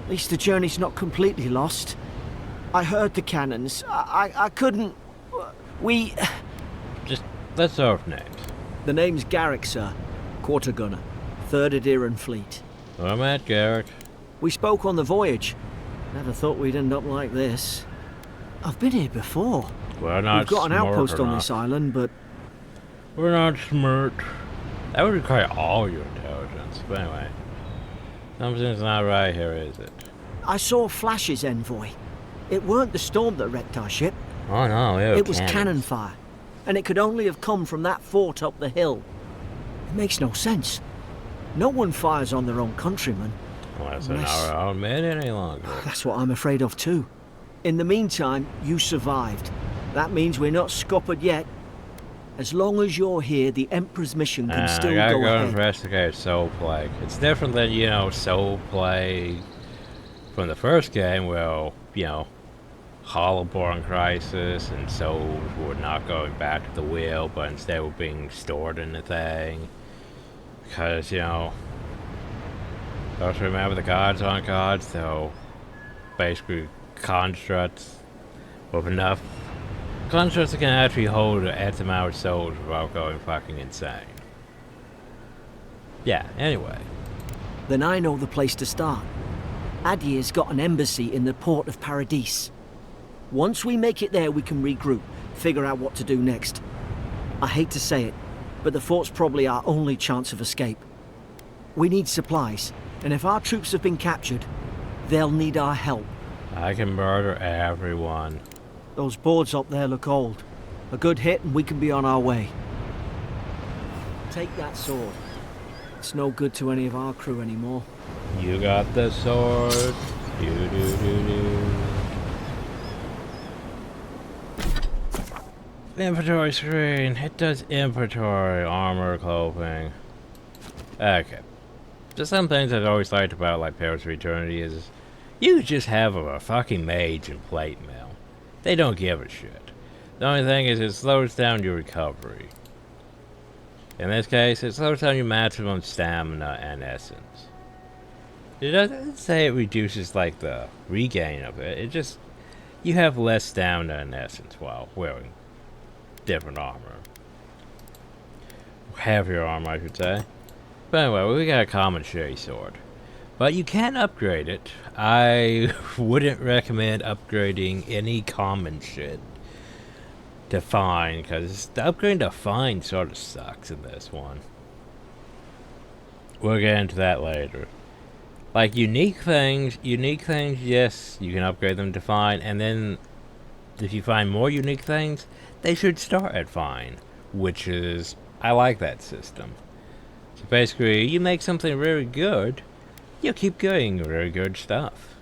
At least the journey's not completely lost. I heard the cannons. I couldn't... We... Just, let's start with names. The name's Garrick, sir. Quarter gunner. 3rd Adiran Fleet. I'm at Garrick. We spoke on the voyage. Never thought we'd end up like this. I've been here before. We're not We've got an outpost on this island, but... We're not smart. That would require all your intelligence. But anyway. Something's not right here, is it? I saw flashes, Envoy. It weren't the storm that wrecked our ship. Oh no, it was cannon fire. And it could only have come from that fort up the hill. It makes no sense. No one fires on their own countrymen. Unless they're not our own men any longer. That's what I'm afraid of too. In the meantime, you survived. That means we're not scuppered yet. As long as you're here, the Emperor's mission can still go ahead. I gotta go investigate Soul Plague. It's different than, you know, Soul Plague from the first game. Well, you know, Hollowborn Crisis and souls were not going back to the wheel, but instead were being stored in the thing. Because, you know, don't remember the gods aren't gods, so basically constructs with enough constructs that can actually hold X amount of souls without going fucking insane. Yeah, anyway. Then I know the place to start. Adir's got an embassy in the port of Paradis. Once we make it there, we can regroup, figure out what to do next. I hate to say it, but the fort's probably our only chance of escape. We need supplies, and if our troops have been captured, They'll need our help. I can murder everyone. Those boards up there look old. A good hit and we can be on our way. Take that sword. It's no good to any of our crew anymore. You got the sword. Inventory screen. It does inventory, armor, clothing. Okay. Just some things I've always liked about like Pirates of Eternity is you just have a fucking mage and plate mail. They don't give a shit. The only thing is it slows down your recovery. In this case, it slows down your maximum stamina and essence. It doesn't say it reduces like the regain of it. It just you have less stamina and essence while wearing different armor. Heavier armor, I should say. But anyway, we got a common shitty sword. But you can upgrade it. I wouldn't recommend upgrading any common shit to fine, because the upgrade to fine sort of sucks in this one. We'll get into that later. Like unique things, yes, you can upgrade them to fine, and then if you find more unique things, they should start at fine, which is, I like that system. So basically, you make something very good, you'll keep getting very good stuff.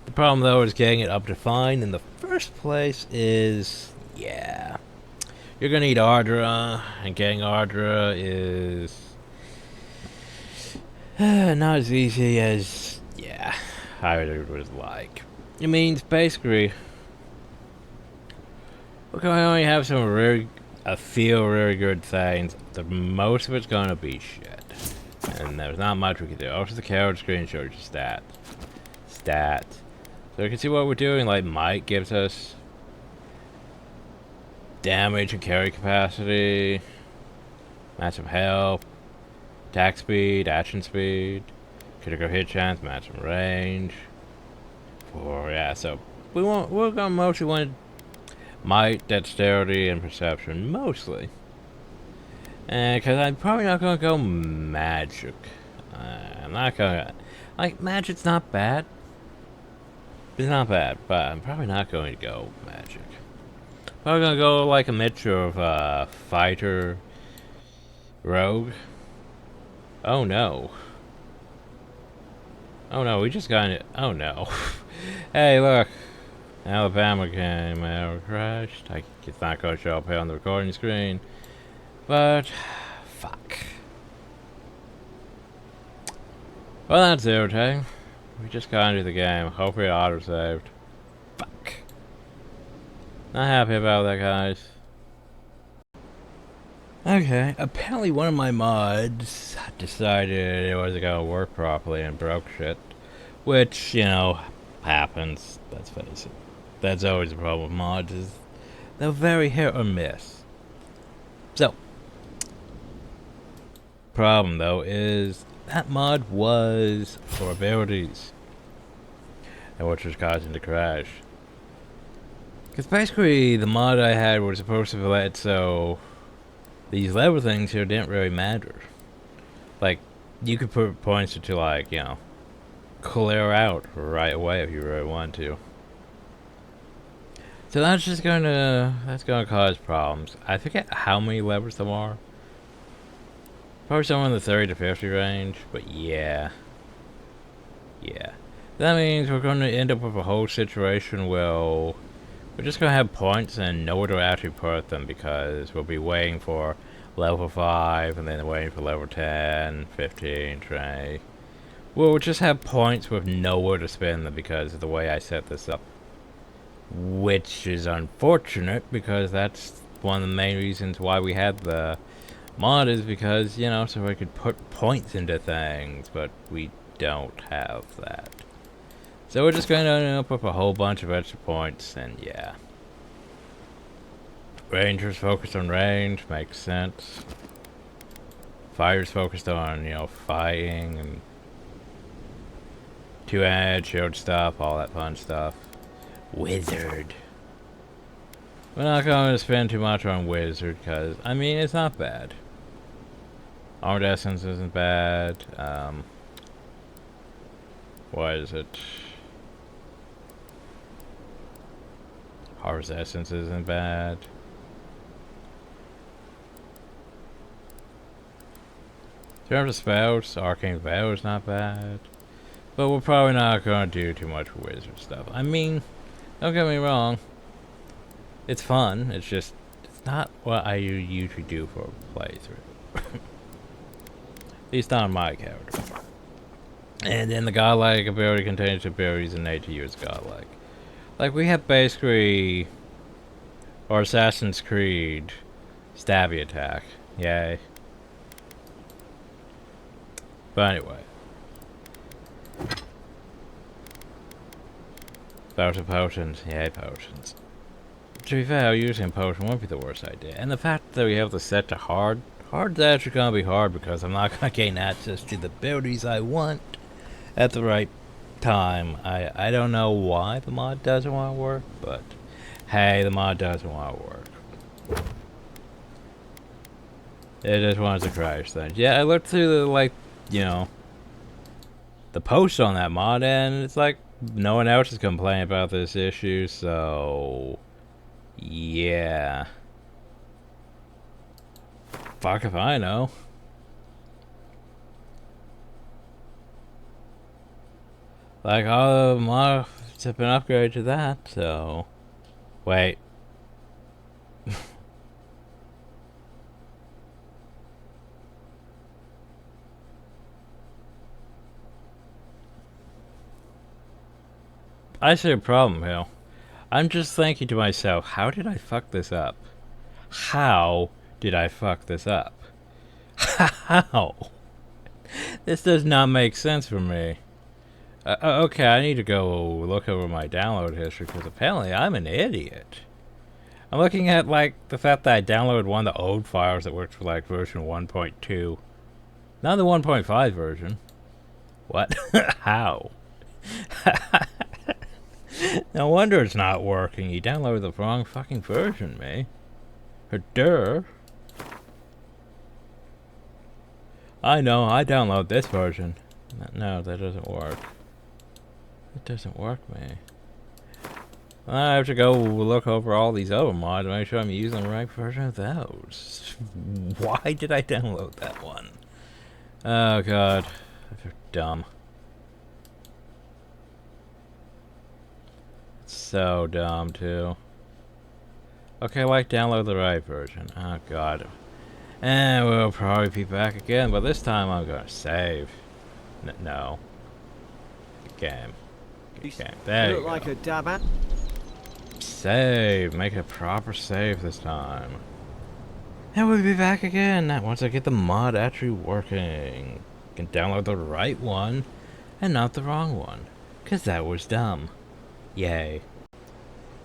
The problem though is getting it up to fine in the first place is, yeah, you're gonna need Ardra, and getting Ardra is not as easy as, yeah, I would like. It means basically, we're going to only have a few really good things. The most of it's going to be shit. And there's not much we can do. Also, the character screen shows you stats. So you can see what we're doing. Like, Might gives us damage and carry capacity, massive health, attack speed, action speed, critical hit chance, maximum range. Yeah, so we're gonna mostly want might, dexterity, and perception, mostly. And because I'm probably not gonna go magic. I'm not gonna like magic's not bad. It's not bad, but I'm probably not going to go magic. Probably gonna go like a mixture of fighter, rogue. Oh no. Oh no, we just got it. Oh no. Hey, look. Alabama came out crashed. It's not going to show up here on the recording screen. But, fuck. Well, that's irritating. We just got into the game. Hopefully it auto-saved. Fuck. Not happy about that, guys. Okay, apparently one of my mods decided it wasn't gonna work properly and broke shit. Which, you know, happens. Let's face it. That's always the problem with mods, is they're very hit or miss. So, problem though is that mod was for abilities, and which was causing the crash. Because basically the mod I had was supposed to let so these level things here didn't really matter. Like, you could put points to like, you know, clear out right away if you really want to. So that's gonna cause problems. I forget how many levels there are. Probably somewhere in the 30 to 50 range, but yeah. Yeah. That means we're gonna end up with a whole situation where we're just gonna have points and nowhere to actually put them, because we'll be waiting for level 5 and then waiting for level 10, 15, 20. We'll just have points with nowhere to spend them because of the way I set this up. Which is unfortunate, because that's one of the main reasons why we had the mod, is because, you know, so we could put points into things, but we don't have that. So we're just going to end up with a whole bunch of extra points, and yeah. Rangers focused on range, makes sense. Fighters focused on, you know, fighting, and two-edge, shield stuff, all that fun stuff. Wizard. We're not going to spend too much on Wizard, because, I mean, it's not bad. Armored Essence isn't bad. What is it? Harvest Essence isn't bad. In terms of spells, Arcane Veil is not bad. But we're probably not going to do too much wizard stuff. I mean, don't get me wrong. It's fun. It's just, it's not what I usually do for a playthrough. At least on my character. And then the godlike ability contains abilities innate to you as godlike. Like, we have basically, or Assassin's Creed, stabby attack. Yay. But anyway. Spells of potions. Yay, potions. To be fair, using a potion won't be the worst idea. And the fact that we have the set to hard, hard's actually gonna be hard because I'm not gonna gain access to the abilities I want at the right time. I don't know why the mod doesn't want to work, but hey, the mod doesn't want to work. It just wants to crash things. Yeah, I looked through the, like, you know, the posts on that mod, and it's like no one else is complaining about this issue, so yeah. Fuck if I know. Like, all the mods have been upgraded to that, so wait. I see a problem, Hill. I'm just thinking to myself, how did I fuck this up? How did I fuck this up? How? This does not make sense for me. Okay, I need to go look over my download history because apparently I'm an idiot. I'm looking at, like, the fact that I downloaded one of the old files that worked for, like, version 1.2. Not the 1.5 version. What? How? No wonder it's not working. You downloaded the wrong fucking version, me. Duh. I know, I download this version. No, that doesn't work. It doesn't work, man. I have to go look over all these other mods to make sure I'm using the right version of those. Why did I download that one? Oh god. They're dumb. So dumb, too. Okay, like, download the right version. Oh god. And we'll probably be back again, but this time I'm gonna save. No. Game. There you go. Like a dab at. Save. Make a proper save this time. And we'll be back again once I get the mod actually working. Can download the right one and not the wrong one. Cause that was dumb. Yay.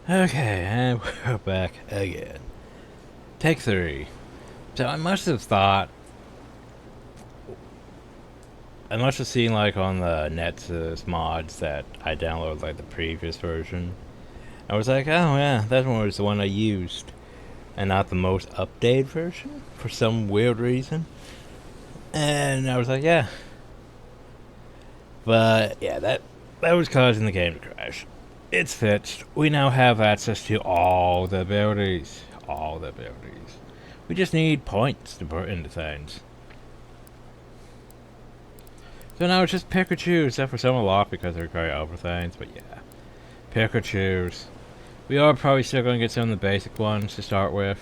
Okay, and we're back again. Take 3. So I must have seen, like, on the Nexus mods that I downloaded, like, the previous version. I was like, oh yeah, that one was the one I used. And not the most updated version, for some weird reason. And I was like, yeah. But, yeah, that was causing the game to crash. It's fixed. We now have access to all the abilities. All the abilities. We just need points to put into things. So now it's just pick or choose, except for some unlocked because they require other things, but yeah. Pick or choose. We are probably still going to get some of the basic ones to start with.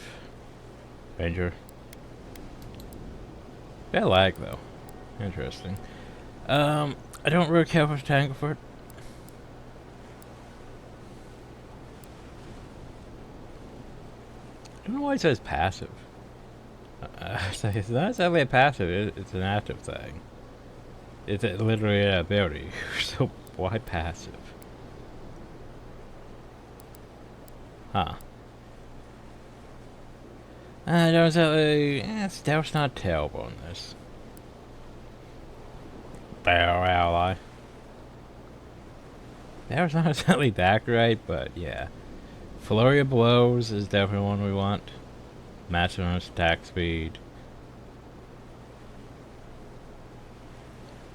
Ranger. Bit lag though. Interesting. I don't really care for Tangleford. I don't know why it says passive. It's not exactly a passive, it's an active thing. It's literally an ability, so why passive? Huh. I don't exactly... stealth's not terrible in this. Barrel ally. Barrel's not exactly that great, but yeah. Flurry of Blows is definitely one we want. Maximum attack speed.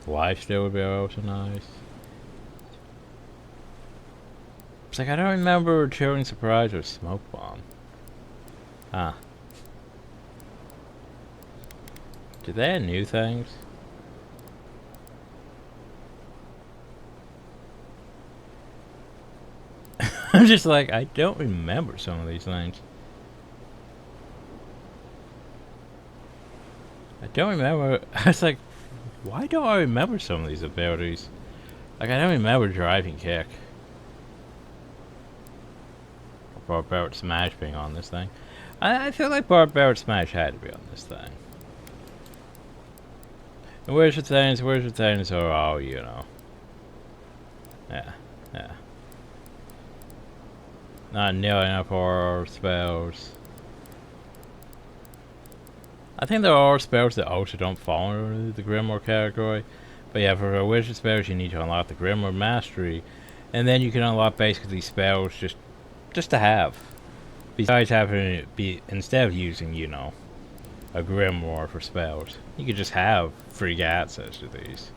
Lifesteal would be also nice. It's like I don't remember Cheering Surprise or Smoke Bomb. Huh. Did they add new things? I'm just like, I don't remember some of these things. I don't remember. I was like, why don't I remember some of these abilities? Like, I don't remember Driving Kick. Or Barbaric Smash being on this thing. I feel like Barbaric Smash had to be on this thing. And where's the things? Where's the things? Or, oh, you know. Yeah, yeah. Not nearly enough horror spells. I think there are spells that also don't fall under the Grimoire category. But yeah, for wizard spells you need to unlock the Grimoire Mastery. And then you can unlock basically spells just to have. Besides having it be, instead of using, you know, a Grimoire for spells, you could just have free access to these.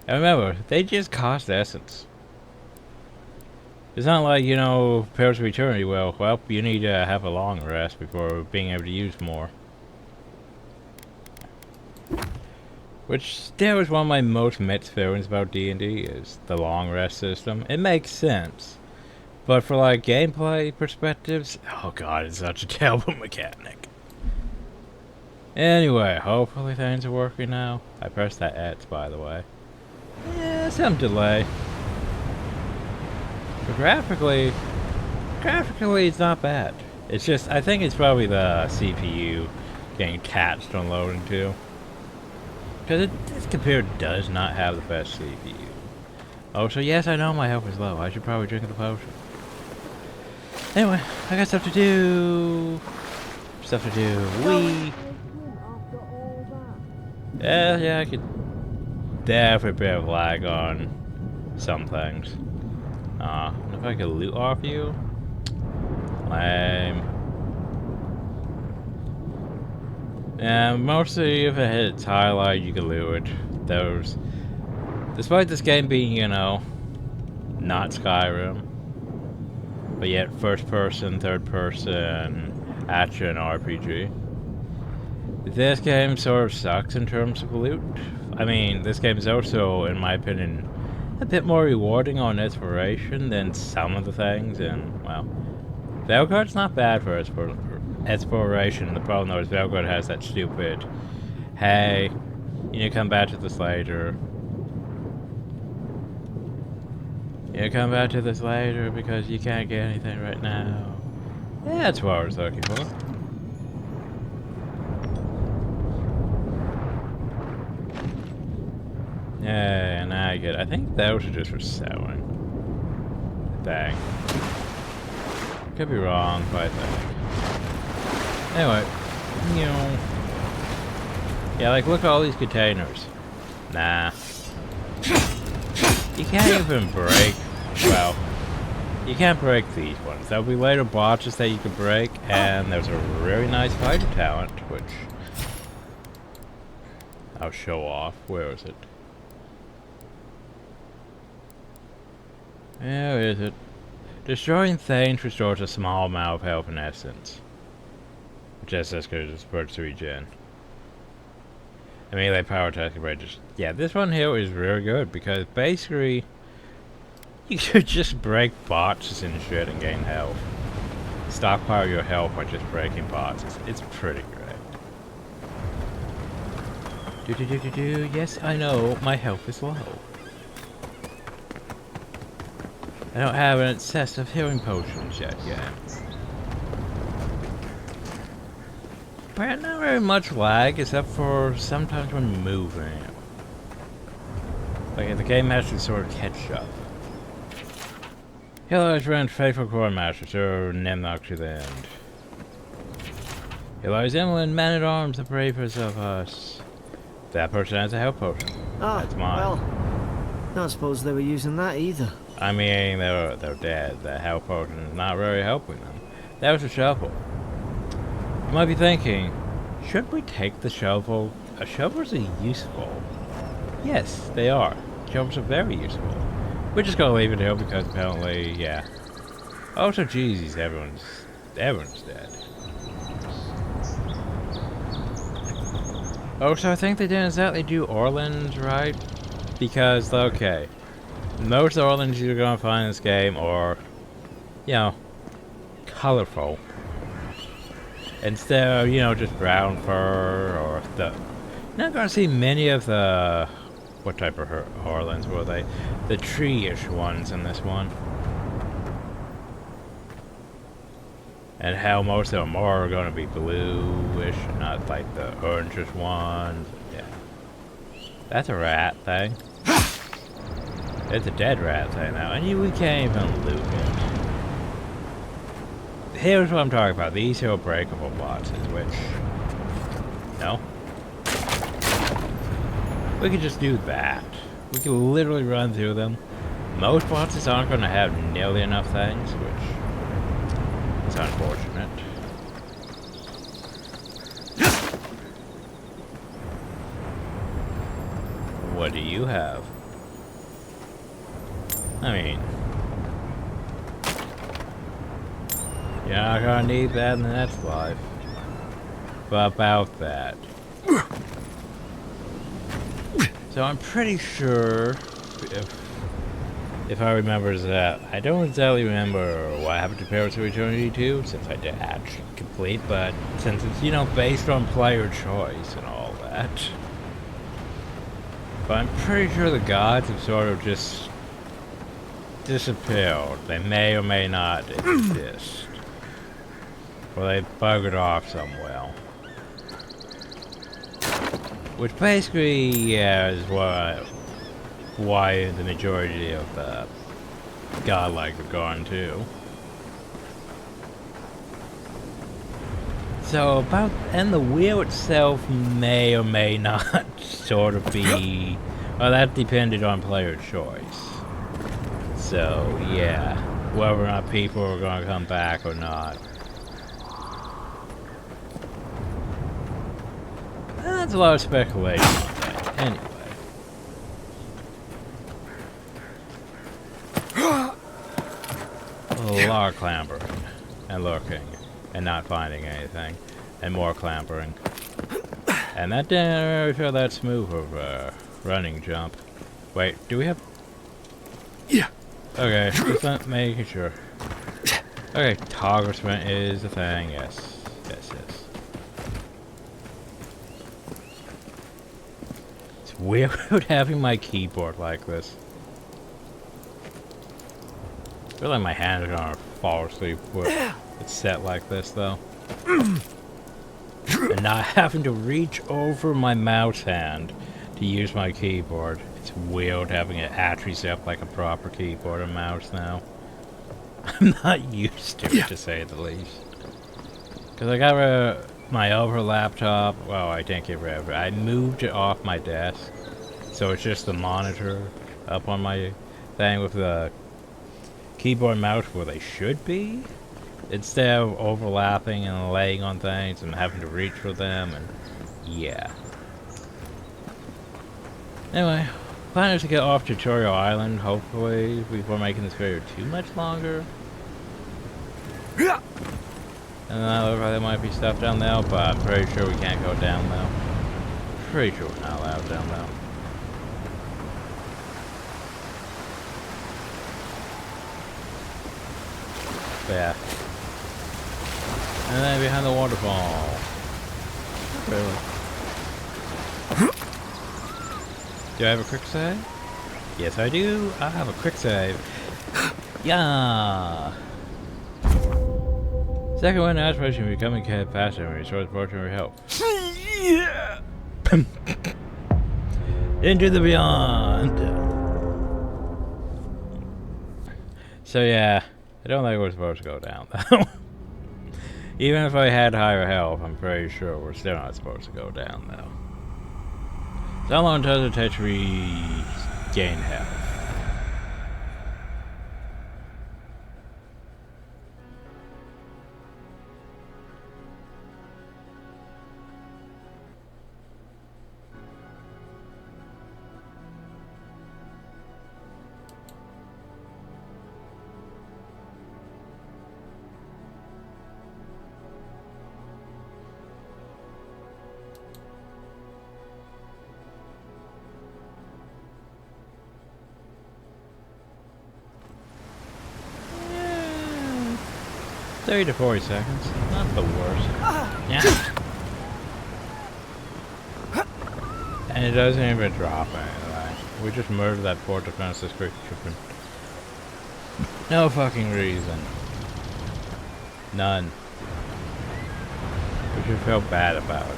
And remember, they just cost essence. It's not like, you know, Pillars of Eternity, well, you need to have a long rest before being able to use more. Which still is one of my most mixed feelings about D&D, is the long rest system. It makes sense. But for, like, gameplay perspectives, oh god, it's such a terrible mechanic. Anyway, hopefully things are working now. I pressed that X, by the way. Yeah, some delay. But graphically it's not bad. It's just, I think it's probably the CPU getting attached on loading too. Because this computer does not have the best CPU. Oh, so yes, I know my health is low. I should probably drink the potion. Anyway, I got stuff to do. Yeah, I could definitely be able to lag on some things. If I could loot off you? Lame. Yeah, mostly if it hits highlight, you can loot it. Those. Despite this game being, you know, not Skyrim, but yet first person, third person, action RPG. This game sort of sucks in terms of loot. I mean, this game is also, in my opinion, a bit more rewarding on exploration than some of the things, and, well, Velgard's not bad for exploration. The problem though is Velgard has that stupid, hey, you need to come back to this later. You come back to this later because you can't get anything right now. Yeah, that's what I was looking for. Yeah, and I get. I think those are just for selling. Dang. Could be wrong, but I think. Anyway, you know. Yeah, like look at all these containers. Nah. You can't even break. Well, you can't break these ones. There'll be later botches that you can break, and there's a really nice fighter talent, which I'll show off. Where is it? Where is it? Destroying things restores a small amount of health and essence. Just as good as supports regen. I mean, like power attack and just yeah, this one here is really good because basically you could just break bots and shit and gain health. Stockpile your health by just breaking bots. It's pretty great. Yes, I know my health is low. I don't have an excess of healing potions yet, But not very much lag, except for sometimes when moving. Like the game has to sort of catch up. Heroes run faithful core master, so Nemnock to the end. Heroes Emlyn, man at arms, the bravest of us. That person has a health potion. That's mine. Well, don't suppose they were using that either. I mean, they're dead. That health potion is not really helping them. That was a shovel. You might be thinking, should we take the shovel? Shovels are useful. Yes, they are. Shovels are very useful. We're just gonna leave it here because apparently, yeah, Oh, so Jesus, everyone's dead. Oh, so I think they didn't exactly do Orleans right, because okay, most Orleans you're gonna find in this game are, you know, colorful. Instead of, you know, just brown fur or the... You're not gonna see many of the... What type of Orleans were they? The tree-ish ones in this one. And how most of them are gonna be bluish, not like the orangish ones. Yeah. That's a rat thing. It's a dead rat thing now, and we can't even loot it. Here's what I'm talking about. These are breakable boxes, which... No? We could just do that. We could literally run through them. Most boxes aren't going to have nearly enough things, which is unfortunate. What do you have? I mean... You're not gonna need that in the next life. But about that. So I'm pretty sure, if I remember that, I don't exactly remember what happened to Pirates of Eternity 2, since I did actually complete, but since it's, you know, based on player choice and all that. But I'm pretty sure the gods have sort of just disappeared. They may or may not exist. Or they buggered off somewhere. Which basically, yeah, is why the majority of the godlike are gone too. So about, and the wheel itself may or may not sort of be, well, that depended on player choice. So yeah, whether or not people are going to come back or not. That's a lot of speculation on that. Anyway. A lot of clambering. And looking. And not finding anything. And more clambering. And that didn't really feel that smooth of a running jump. Wait, do we have... Yeah. Okay, just not making sure. Okay, toggle sprint is a thing, yes. Yes, yes. Weird having my keyboard like this. I feel like my hands are gonna fall asleep with it's set like this though. And not having to reach over my mouse hand to use my keyboard. It's weird having it actually set up like a proper keyboard and mouse now. I'm not used to it, to say the least. Cause I got my other laptop, well, I didn't get rid of it. I moved it off my desk. So it's just the monitor up on my thing with the keyboard and mouse where they should be. Instead of overlapping and laying on things and having to reach for them, and yeah. Anyway, planning to get off Tutorial Island, hopefully, before making this video too much longer. And I look like there might be stuff down there, but I'm pretty sure we can't go down there. Pretty sure we're not allowed down there. But yeah. And then behind the waterfall. Really. Do I have a quick save? Yes, I do. I have a quick save. Yeah. Second one, aspiration, becoming faster and restores portion of health. Yeah. Into the beyond. So yeah, I don't think we're supposed to go down though. Even if I had higher health, I'm pretty sure we're still not supposed to go down though. So how long does it take to regain health? 30 to 40 seconds. Not the worst. Yeah. And it doesn't even drop anything. We just murdered that port defenseless creature for no fucking reason. None. We should feel bad about it.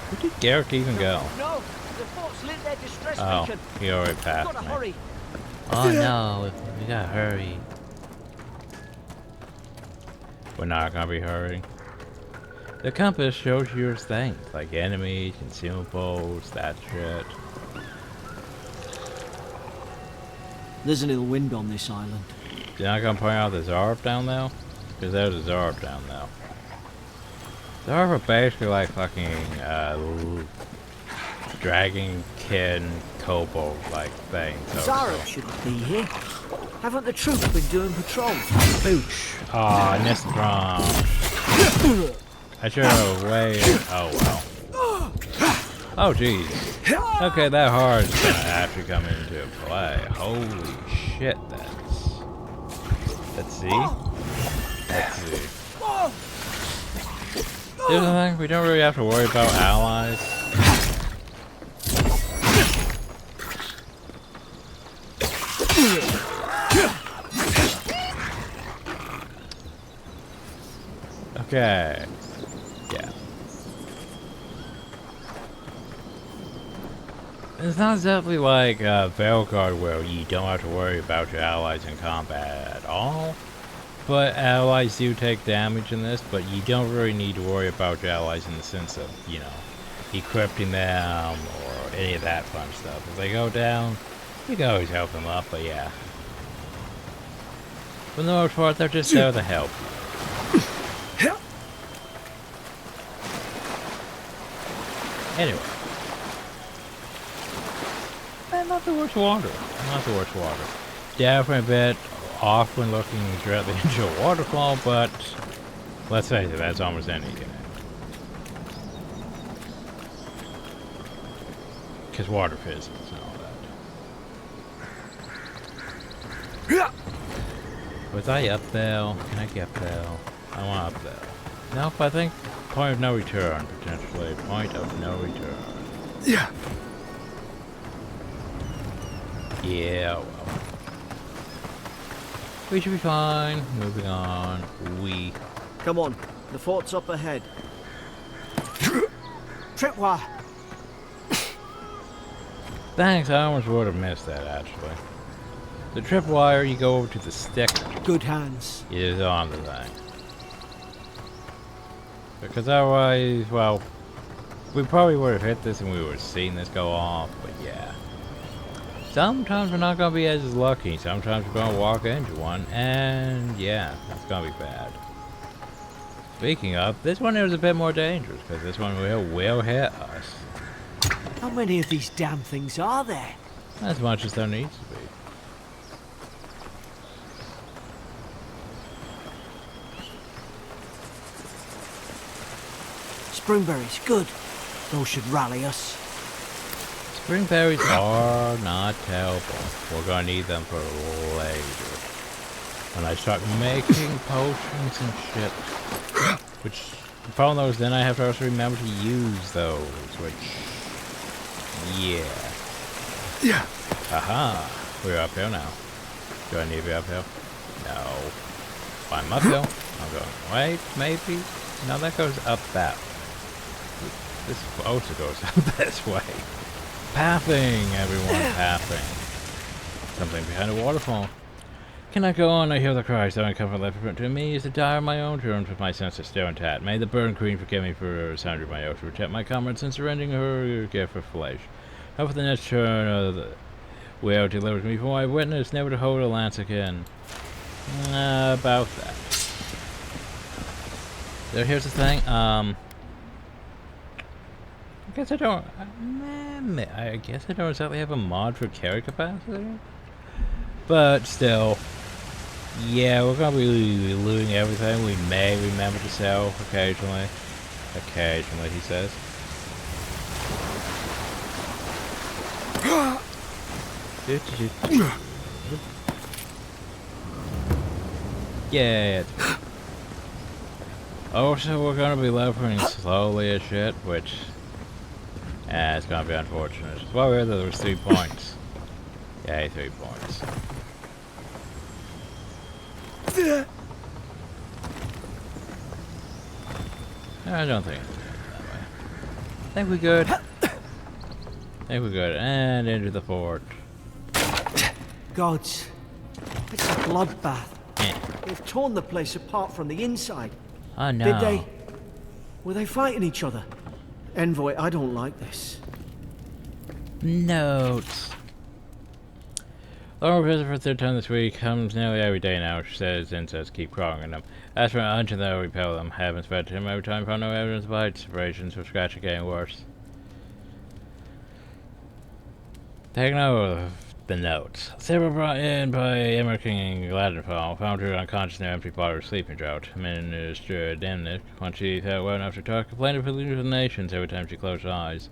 Where did Garrick even go? No, the fort's lit their distress beacon. He already passed Gotta me. hurry. Oh no, we gotta hurry. We're not gonna be hurrying. The compass shows you things like enemies, consumables, that shit. There's a little wind on this island. You're not gonna point out the Zarb down there? Because there's a Zarb down there. Zarb are basically like fucking dragonkin kobold like things. Zara shouldn't be here. Haven't the troops been doing patrol? Booch. Aw, I missed the prompt. I should have waited. Oh well. Oh jeez. Okay, that hard's gonna actually come into play. Holy shit, that's. Let's see. Let's see. The other thing, we don't really have to worry about allies. Okay. Yeah. It's not exactly like Veilguard where you don't have to worry about your allies in combat at all. But allies do take damage in this, but you don't really need to worry about your allies in the sense of, you know, equipping them or any of that fun stuff. If they go down, you can always help them up, but yeah. For the most part, they're just there to help you. Anyway. Not the worst water. Not the worst water. Definitely a bit off when looking directly into a waterfall, but let's face it, that's almost any game. Because water physics and all that. Was I up there? Can I get there? I want up there. Nope, I think point of no return, potentially. Point of no return. Yeah. Yeah, well. We should be fine. Moving on. Come on, the fort's up ahead. Tripwire. Thanks, I almost would have missed that, actually. The tripwire, you go over to the stick. Good hands. Is on the thing. Because otherwise, well, we probably would have hit this and we would have seen this go off, but yeah. Sometimes we're not going to be as lucky. Sometimes we're going to walk into one, and yeah, it's going to be bad. Speaking of, this one is a bit more dangerous, because this one will hit us. How many of these damn things are there? As much as there needs to be. Springberries, good. Those should rally us. Springberries are not terrible. We're gonna need them for later. When I start making potions and shit. Which, found those, then I have to also remember to use those, which... yeah. Yeah. Aha! We're up here now. Do I need to be up here? No. I'm up here. I'm going, wait, maybe? No, that goes up that way. This also goes up this way. Pathing, everyone, pathing. Something behind a waterfall. Can I go on? I hear the cries. The only comfort left to me is to die on my own terms with my senses still intact. May the Burn Queen forgive me for surrendering my oath to protect my comrades and surrendering her gift of flesh. Hope for the next turn of the will delivers me from my witness, never to hold a lance again. About that. So here's the thing. I guess I don't. I guess I don't exactly have a mod for carry capacity, but still, yeah, we're gonna be looting everything. We may remember to sell occasionally. Occasionally, he says. Yeah. Oh, so we're gonna be leveling slowly as shit, which... it's gonna be unfortunate. Well, there was 3 points. Yay, 3 points. I don't think it's that way. I think we're good. And into the fort. Gods, it's a bloodbath. They've torn the place apart from the inside. Oh no. Did they? Were they fighting each other? Envoy, I don't like this. Notes. Laura visit for the 3rd time this week. Comes nearly every day now. She says insects keep crawling on them. As for an until they repel them. Haven't fed him every time. Found no evidence of bites. Separations with scratching getting worse. Taking over the notes. Sarah brought in by Emmer King and Gladdenfall. Found her unconscious in her empty body with sleeping drought. Minister Demnick, when she felt well enough to talk, complained of hallucinations every time she closed her eyes.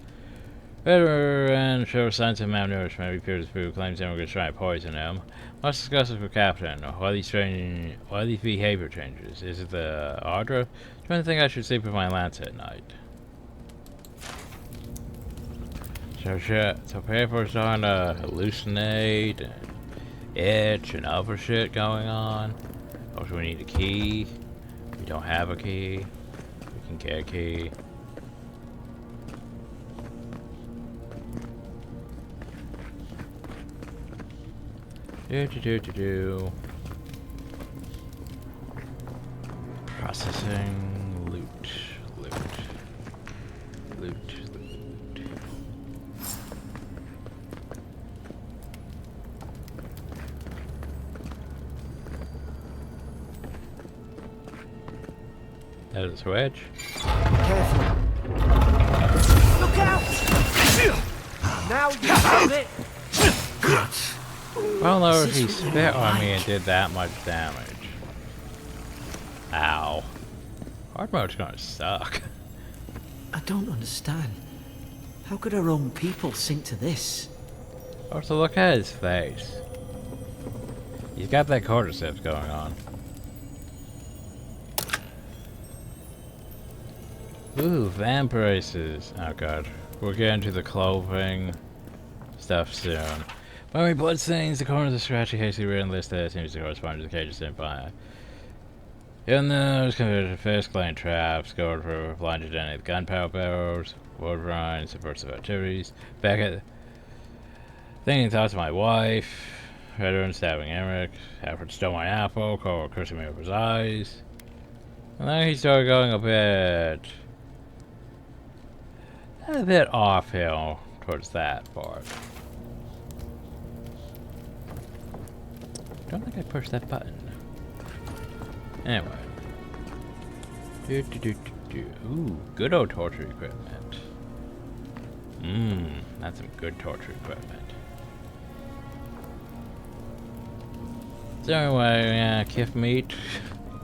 Better and shows signs of malnourishment. Repeated food claims immigrants trying to poison him. Must discuss this with Captain. Why these behavior changes? Is it the Ardra? Do you think I should sleep with my lance at night? So people are starting to hallucinate and itch and other shit going on. Also, we need a key. We don't have a key. We can get a key. Processing, loot. There's a switch. Careful. Look out! Now you have it! Well, no, he spit on me and did that much damage. Ow. Hard mode's gonna suck. I don't understand. How could our own people sink to this? Also, look at his face. He's got that cordyceps going on. Ooh, vampiraces. Oh god. We'll get into the clothing stuff soon. Mummy bloodstains, the corners of scratchy, hasty written list that seems to correspond to the cages sent by. In those converted first clan traps, gold for blinded any gunpowder barrels, wood brine, subversive activities. Back at thinking thoughts of my wife, veteran stabbing Emmerich, Alfred stole my apple, Cole cursing me over his eyes. And then he started going a bit off hill towards that part. Don't think I pushed that button. Anyway. Ooh, good old torture equipment. That's some good torture equipment. So anyway, Kif meat.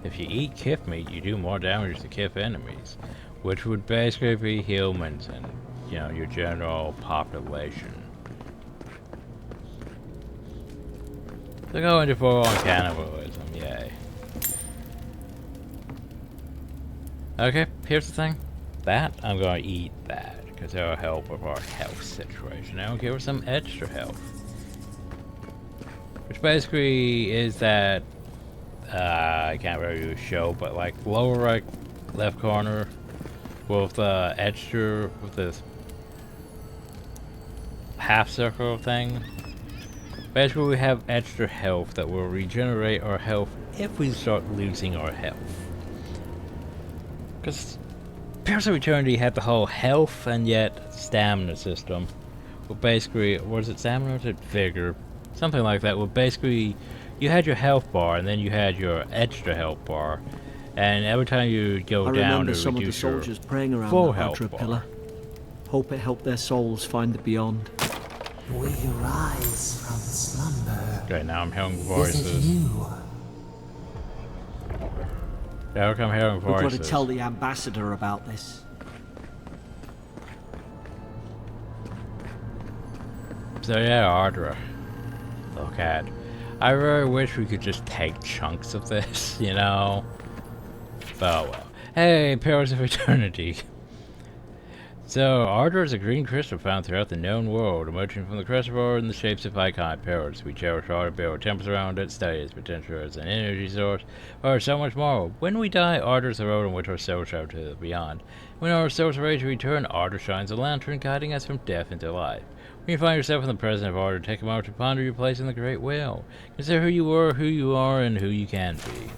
If you eat Kif meat, you do more damage to Kif enemies, which would basically be humans and, you know, your general population. So go into full-on cannibalism, yay. Okay, here's the thing. That, I'm gonna eat that, because it'll help with our health situation. It'll give us some extra health. Which basically is that, I can't really show, but like lower right, left corner, with the extra, with this half circle thing. Basically, we have extra health that will regenerate our health if we start losing our health. Because Pillars of Eternity had the whole health and yet stamina system. Well, basically, was it stamina or was it vigor? Something like that. Well, basically, you had your health bar and then you had your extra health bar. And every time you go down to some reduce of the soldiers praying around full the health Ardra bar. pillar. Hope it helped their souls find the beyond. Will you rise from slumber? Okay, now I'm hearing Is it voices. you? Now I'm hearing We've got voices. to tell the ambassador about this. So yeah, Ardra. Look at. I really wish we could just take chunks of this, you know? But oh well. Hey, Pillars of Eternity. So, Ardor is a green crystal found throughout the known world, emerging from the reservoir in the shapes of iconic pillars. We cherish Ardor, build temples around it, study its potential as an energy source, or so much more. When we die, Ardor is the road on which our souls travel to the beyond. When our souls are ready to return, Ardor shines a lantern, guiding us from death into life. When you find yourself in the presence of Ardor, take a moment to ponder your place in the Great Wheel. Consider who you were, who you are, and who you can be.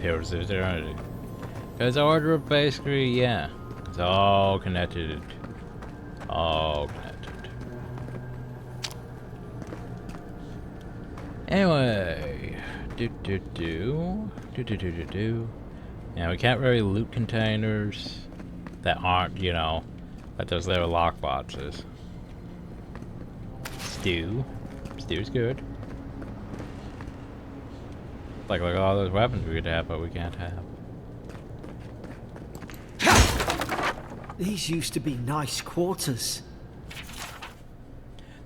Pillars of Eternity. Because Ardor basically, yeah. It's all connected. All connected. Anyway. Yeah, we can't really loot containers that aren't, you know, like those little lock boxes. Stew. Stew's good. Like all those weapons we could have, but we can't have. These used to be nice quarters.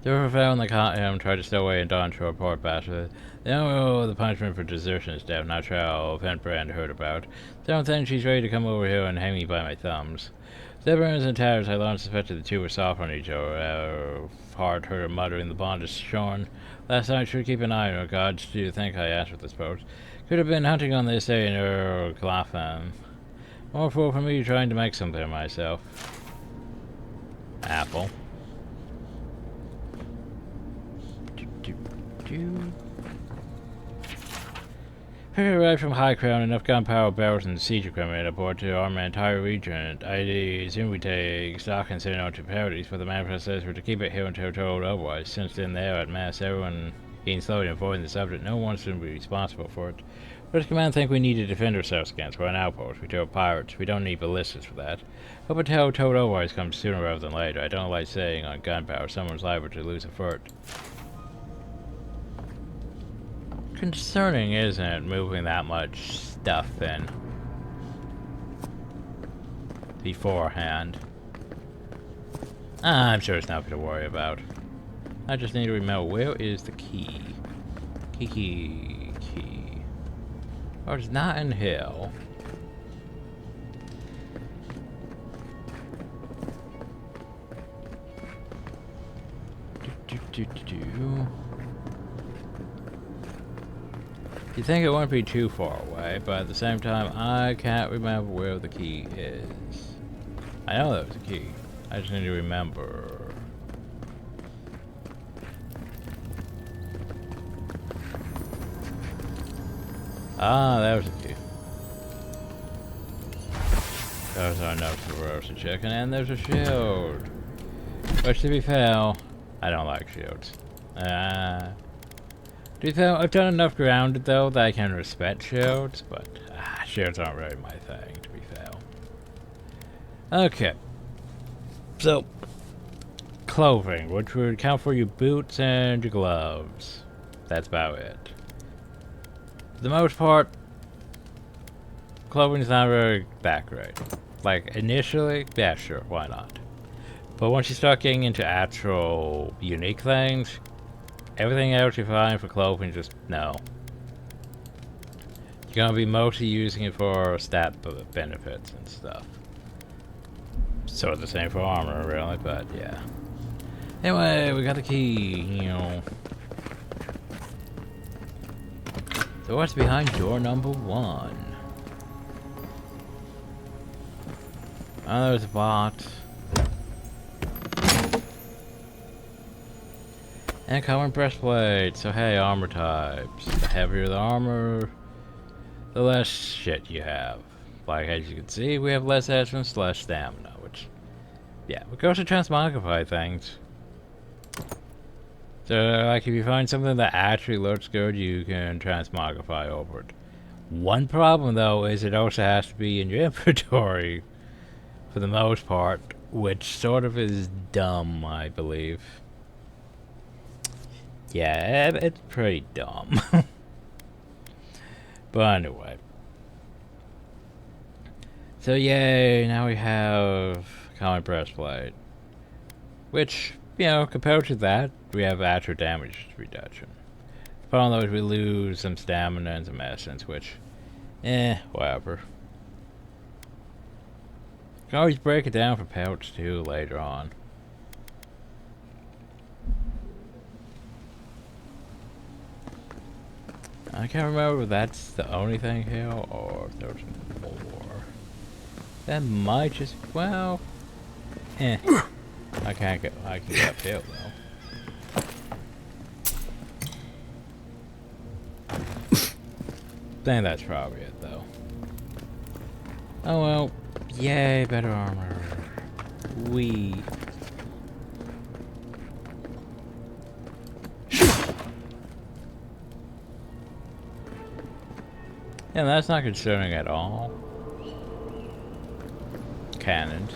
They were found in the Continent and tried to stow away and Dawn to report back to it. They don't know the punishment for desertion is death, not sure how Brand heard about. They don't think she's ready to come over here and hang me by my thumbs. Severance and Tatters, I long suspected the two were soft on each other. Hard heard her muttering the bond is shorn. Last night should keep an eye on her. Gods do think I asked for this post. Could have been hunting on this day in her Clapham. More fool for me trying to make something of myself. Apple. Figured right from High Crown, enough gunpowder barrels and siege equipment aboard to arm an entire region. I assume we take stock and send out to parodies, but the manifest says we're to keep it here until told otherwise. Since then, there at mass, everyone being slowly avoiding the subject, no one should be responsible for it. What does Command think we need to defend ourselves against? We're an outpost. We kill pirates. We don't need ballistas for that. Hope until told otherwise comes sooner rather than later. I don't like saying on gunpowder someone's liable to lose a foot. Concerning, isn't it, moving that much stuff in beforehand? I'm sure it's nothing to worry about. I just need to remember where is the key. Key. Oh, it's not in here. You think it won't be too far away, but at the same time, I can't remember where the key is. I know there was a key. I just need to remember. Ah, that was a key. Those are notes for roasted chicken, and there's a shield. Which, to be fair, I don't like shields. To be fair, I've done enough grounded though that I can respect shields, but shields aren't really my thing, to be fair. Okay. So, clothing, which would count for your boots and your gloves. That's about it. For the most part, clothing's not really that great. Like, initially, yeah, sure, why not? But once you start getting into actual unique things, everything else you find for clothing, just no. You're gonna be mostly using it for stat benefits and stuff. Sort of the same for armor, really, but yeah. Anyway, we got the key, you know. So what's behind door number 1? Oh, there's a bot. And common breastplate. So hey, armor types. The heavier the armor, the less shit you have. Like as you can see, we have less essence, less stamina, which, yeah, we go to transmogrify things. So like if you find something that actually looks good, you can transmogrify over it. One problem though is it also has to be in your inventory for the most part, which sort of is dumb, I believe. Yeah, it's pretty dumb. But anyway. So yay, now we have common breastplate. Which, you know, compared to that, we have actual damage reduction. But on those we lose some stamina and some essence, which, whatever. You can always break it down for pelts too later on. I can't remember if that's the only thing here or if there's more. That might just, well, I can get uphill though. I think that's probably it though. Oh well, yay, better armor. Wee. Yeah, that's not concerning at all. Cannons.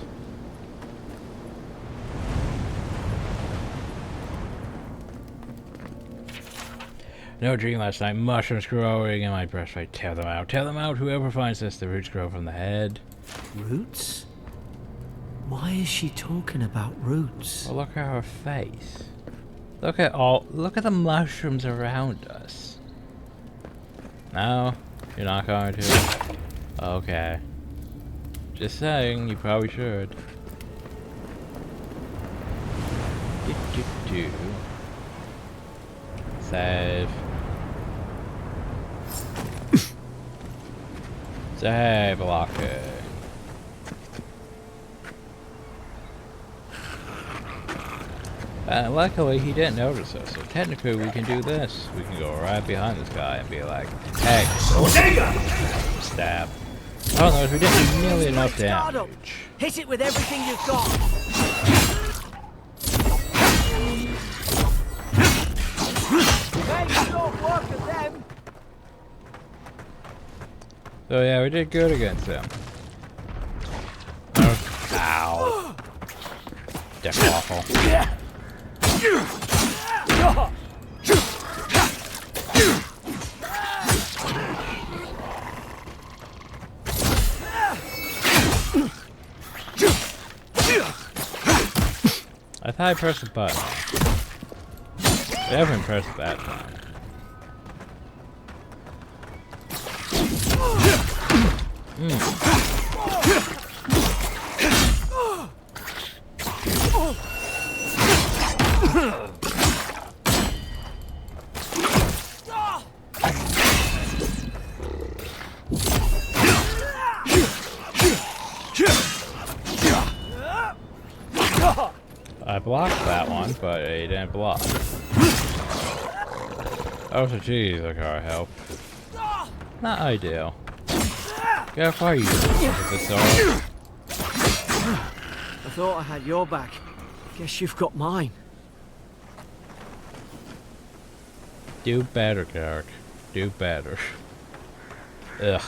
No dream last night. Mushrooms growing in my breastplate. Tear them out. Tear them out. Whoever finds this, the roots grow from the head. Roots? Why is she talking about roots? Well, look at her face. Look at the mushrooms around us. No, you're not going to. Okay. Just saying, you probably should. Save. Save, blocker. Luckily, he didn't notice us, so technically we can do this. We can go right behind this guy and be like, hey, stab. Oh no, we didn't do nearly enough damage. Hit it with everything you've got. So yeah, we did good against him. Ow. That's awful. I thought I pressed the button. I haven't pressed it that time. I blocked that one, but it didn't block. Oh, so geez, look at our health. Not ideal. Go for you with the sword. I thought I had your back. Guess you've got mine. Do better, Garrick. Do better. Ugh.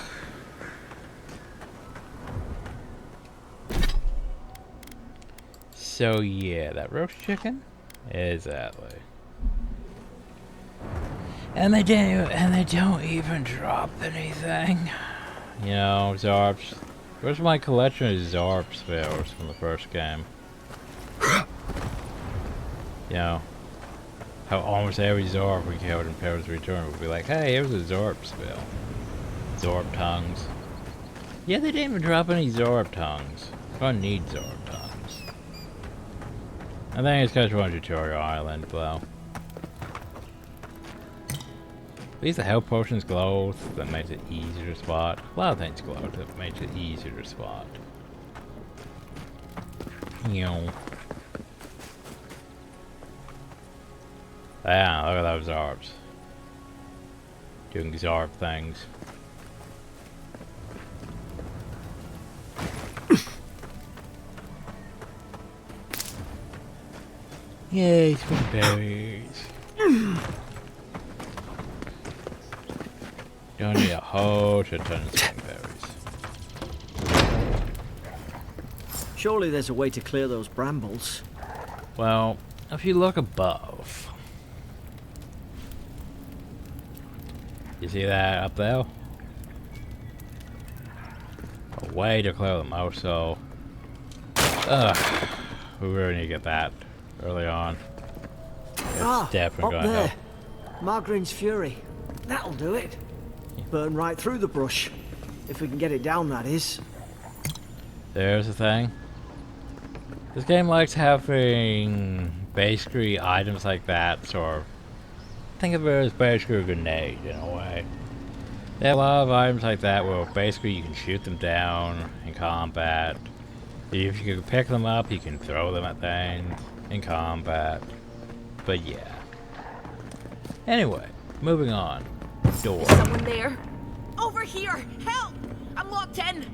So yeah, that roast chicken is Atleast. And they don't even drop anything. You know, Zarps. Where's my collection of Zarp spells from the first game? You know, how almost every Zarp we killed in Perils Return would be like, hey, here's a Zarp spell. Zarp tongues. Yeah, they didn't even drop any Zarp tongues. I don't need Zarp tongues. I think it's because we're on Tutorial Island, though. At least the health potions glow, that makes it easier to spot. A lot of things glow that makes it easier to spot. Yeah, look at those Zarbs. Doing Zarb things. Yay, swing berries. Don't need a whole shit ton of swing berries. Surely there's a way to clear those brambles. Well, if you look above. You see that up there? A way to clear them out, so... we really need to get that early on. It's definitely up gonna there. help. Margarine's Fury. That'll do it. Burn right through the brush. If we can get it down, that is. There's the thing. This game likes having basically items like that, or think of it as basically a grenade in a way. There are a lot of items like that where basically you can shoot them down in combat. If you can pick them up, you can throw them at things in combat. But yeah. Anyway, moving on. Door. Is someone there? Over here! Help! I'm locked in!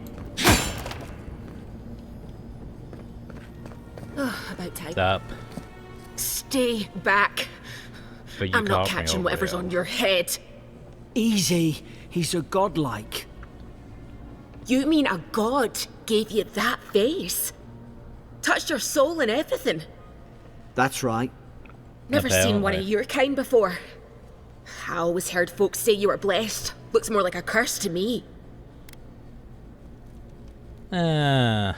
About time. Stop. Stay back. But you I'm not caught me catching over whatever's there. on your head. Easy. He's a godlike. You mean a god gave you that face? Touched your soul and everything? That's right. Never seen one of Apparently. your kind before. I always heard folks say you were blessed. Looks more like a curse to me. Yeah,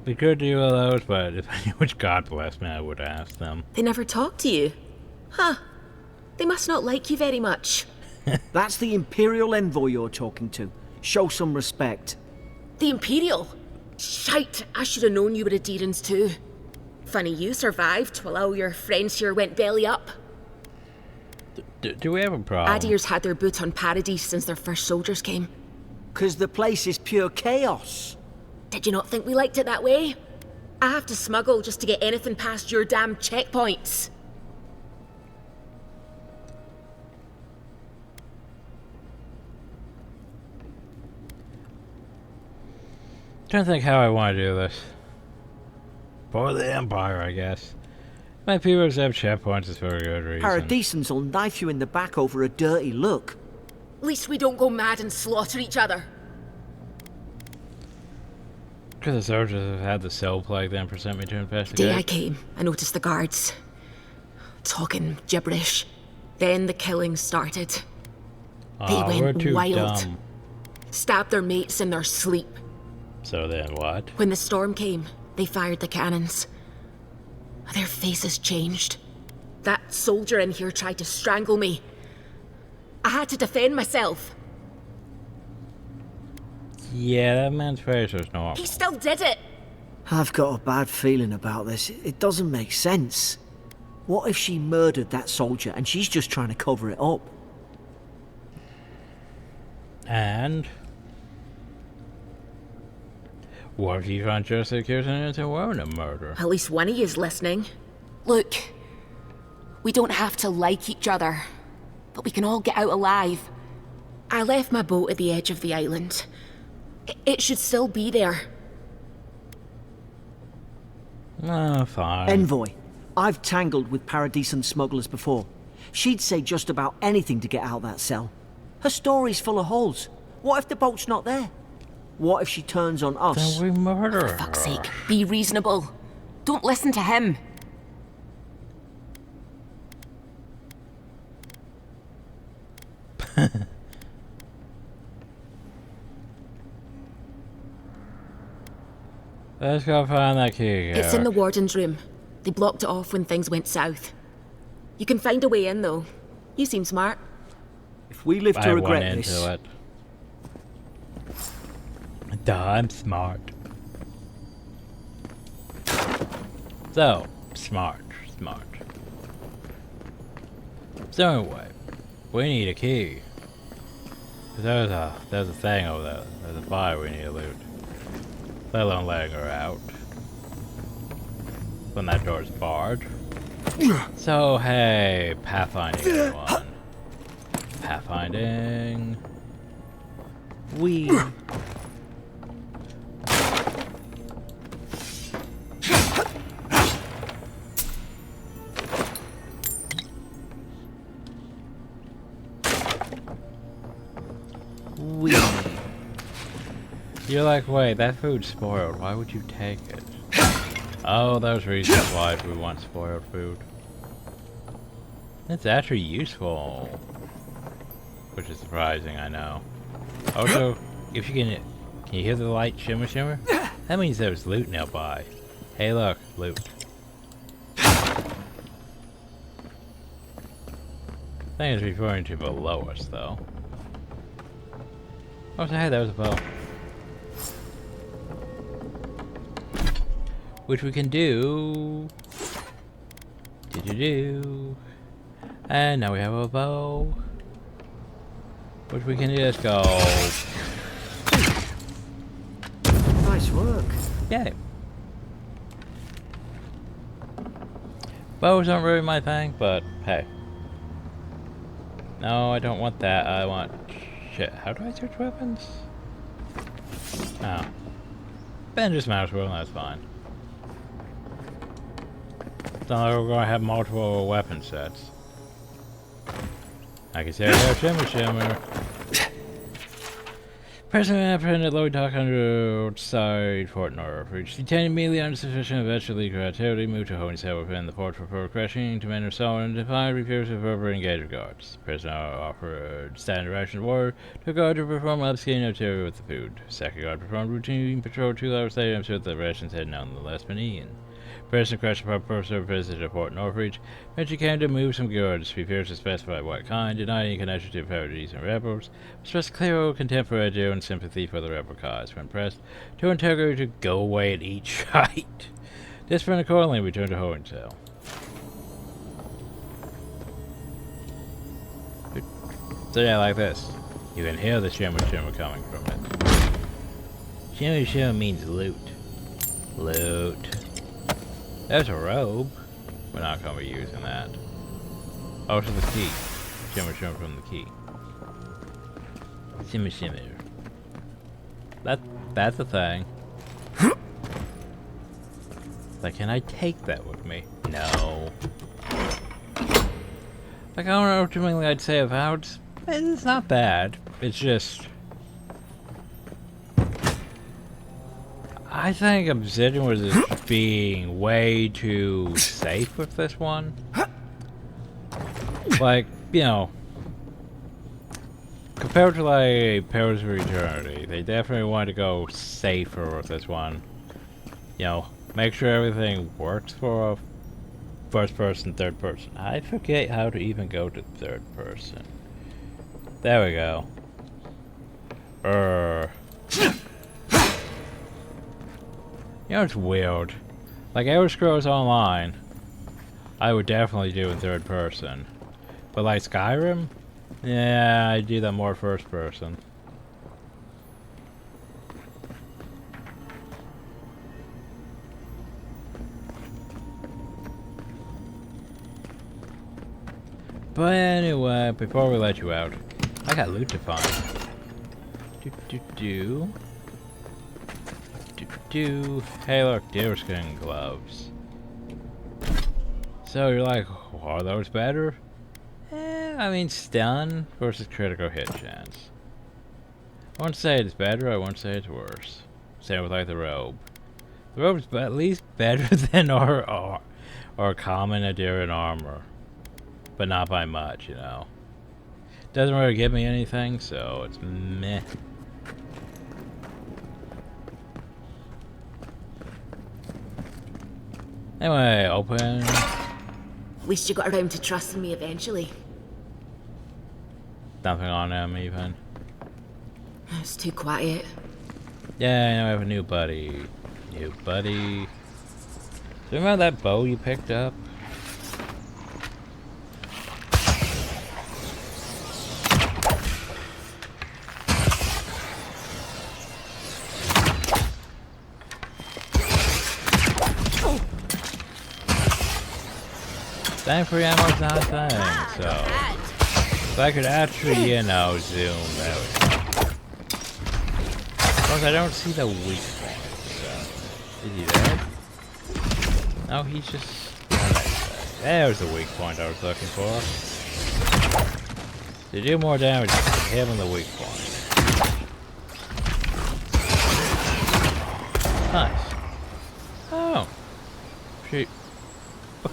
we could do all those, but depending on which god bless me, I would ask them. They never talk to you. Huh. They must not like you very much. That's the Imperial envoy you're talking to. Show some respect. The Imperial? Shite, I should have known you were a Deerans too. Funny you survived while all your friends here went belly up. Do we have a problem? Adir's had their boot on Paradise since their first soldiers came. 'Cause the place is pure chaos. Did you not think we liked it that way? I have to smuggle just to get anything past your damn checkpoints. Trying to think how I want to do this. For the Empire, I guess. My people accept checkpoints is for a good reason. Paradisans will knife you in the back over a dirty look. At least we don't go mad and slaughter each other. Because the soldiers have had the cell plague, the Emperor sent me to The investigate. day I came, I noticed the guards talking gibberish. Then the killing started. They Aw, we're went too wild. dumb. Stabbed their mates in their sleep. So then what? When the storm came, they fired the cannons. Their faces changed. That soldier in here tried to strangle me. I had to defend myself. Yeah, that man's face was normal. He still did it. I've got a bad feeling about this. It doesn't make sense. What if she murdered that soldier and she's just trying to cover it up? And what if you found just accusing it to weren't a murder? At least one of you is listening. Look, we don't have to like each other, but we can all get out alive. I left my boat at the edge of the island. It should still be there. Oh, fine. Envoy, I've tangled with Paradisan smugglers before. She'd say just about anything to get out that cell. Her story's full of holes. What if the boat's not there? What if she turns on us? Then we murder For fuck's her. sake, be reasonable. Don't listen to him. Let's go find that key. It's in the warden's room. They blocked it off when things went south. You can find a way in, though. You seem smart. If we live to I went regret into this... it. Duh, I'm smart. So, smart. So anyway, we need a key. There's a thing over there. There's a fire we need to loot. Let alone letting her out. When that door's barred. So hey, pathfinding everyone. Pathfinding. We. You're like, wait, that food's spoiled. Why would you take it? Oh, those reasons why we want spoiled food. It's actually useful. Which is surprising, I know. Also, if you can you hear the light shimmer shimmer? That means there's loot nearby. Hey look, loot. Thing is referring to below us, though. Oh, hey, there was a bow. Which we can do. And now we have a bow. Which we can just go. Nice work. Yay. Bows aren't really my thing, but hey. No, I don't want that. I want... Shit, how do I switch weapons? Oh. Ben just mouse wheel, that's fine. It's not like we're going to have multiple weapon sets. I can say there, shimmer. President apprehended Lloyd Dock outside Fort North. Reached detained immediately under suspicion of vegetable activity. Moved to holding cell within the fort for crashing to men of soul and defied refused to further engage with guards. Prisoner offered standard ration of water to guard to perform obscene activity with the food. Second guard performed routine patrol 2 hours later and showed that the rations had nonetheless been eaten. Prisoner crashed upon personal visit at Fort Northreach, when she came to move some goods, refused to specify what kind, denied any connection to Paradise and rebels, expressed clear contempt for Edgeo and sympathy for the rebel cause. When pressed to interrogate her to go away and eat shite. Desperate accordingly returned to holding cell. So yeah, like this. You can hear the shimmer coming from it. Shimmer means loot. Loot. There's a robe. We're not going to be using that. Oh, to the key. Shimmer from the key. Shimmer. That's a thing. Like, can I take that with me? No. Like, I don't know, ultimately I'd say Avowed. It's not bad. It's just... I think Obsidian was just being way too safe with this one. Like, you know, compared to like Pillars of Eternity, they definitely wanted to go safer with this one. You know, make sure everything works for a first person, third person. I forget how to even go to third person. There we go. You know, it's weird. Like, Elder Scrolls Online, I would definitely do in third person. But like Skyrim? Yeah, I do that more first person. But anyway, before we let you out, I got loot to find. Hey look, deerskin gloves. So you're like, are those better? I mean, stun versus critical hit chance. I won't say it's better, I won't say it's worse. Same with like the robe. The robe's at least better than our common Adirian armor. But not by much, you know. Doesn't really give me anything, so it's meh. Anyway, open. At least you got around to trusting me eventually. Nothing on them even. It's too quiet. Yeah, now I have a new buddy. New buddy. So remember that bow you picked up? Time for ammo's not a thing, so if I could actually, you know, zoom, that would be. Of course, I don't see the weak point, so. Is he dead? No, he's just... There's the weak point I was looking for. To do more damage, hit him in the weak point. Nice. Oh. Shoot.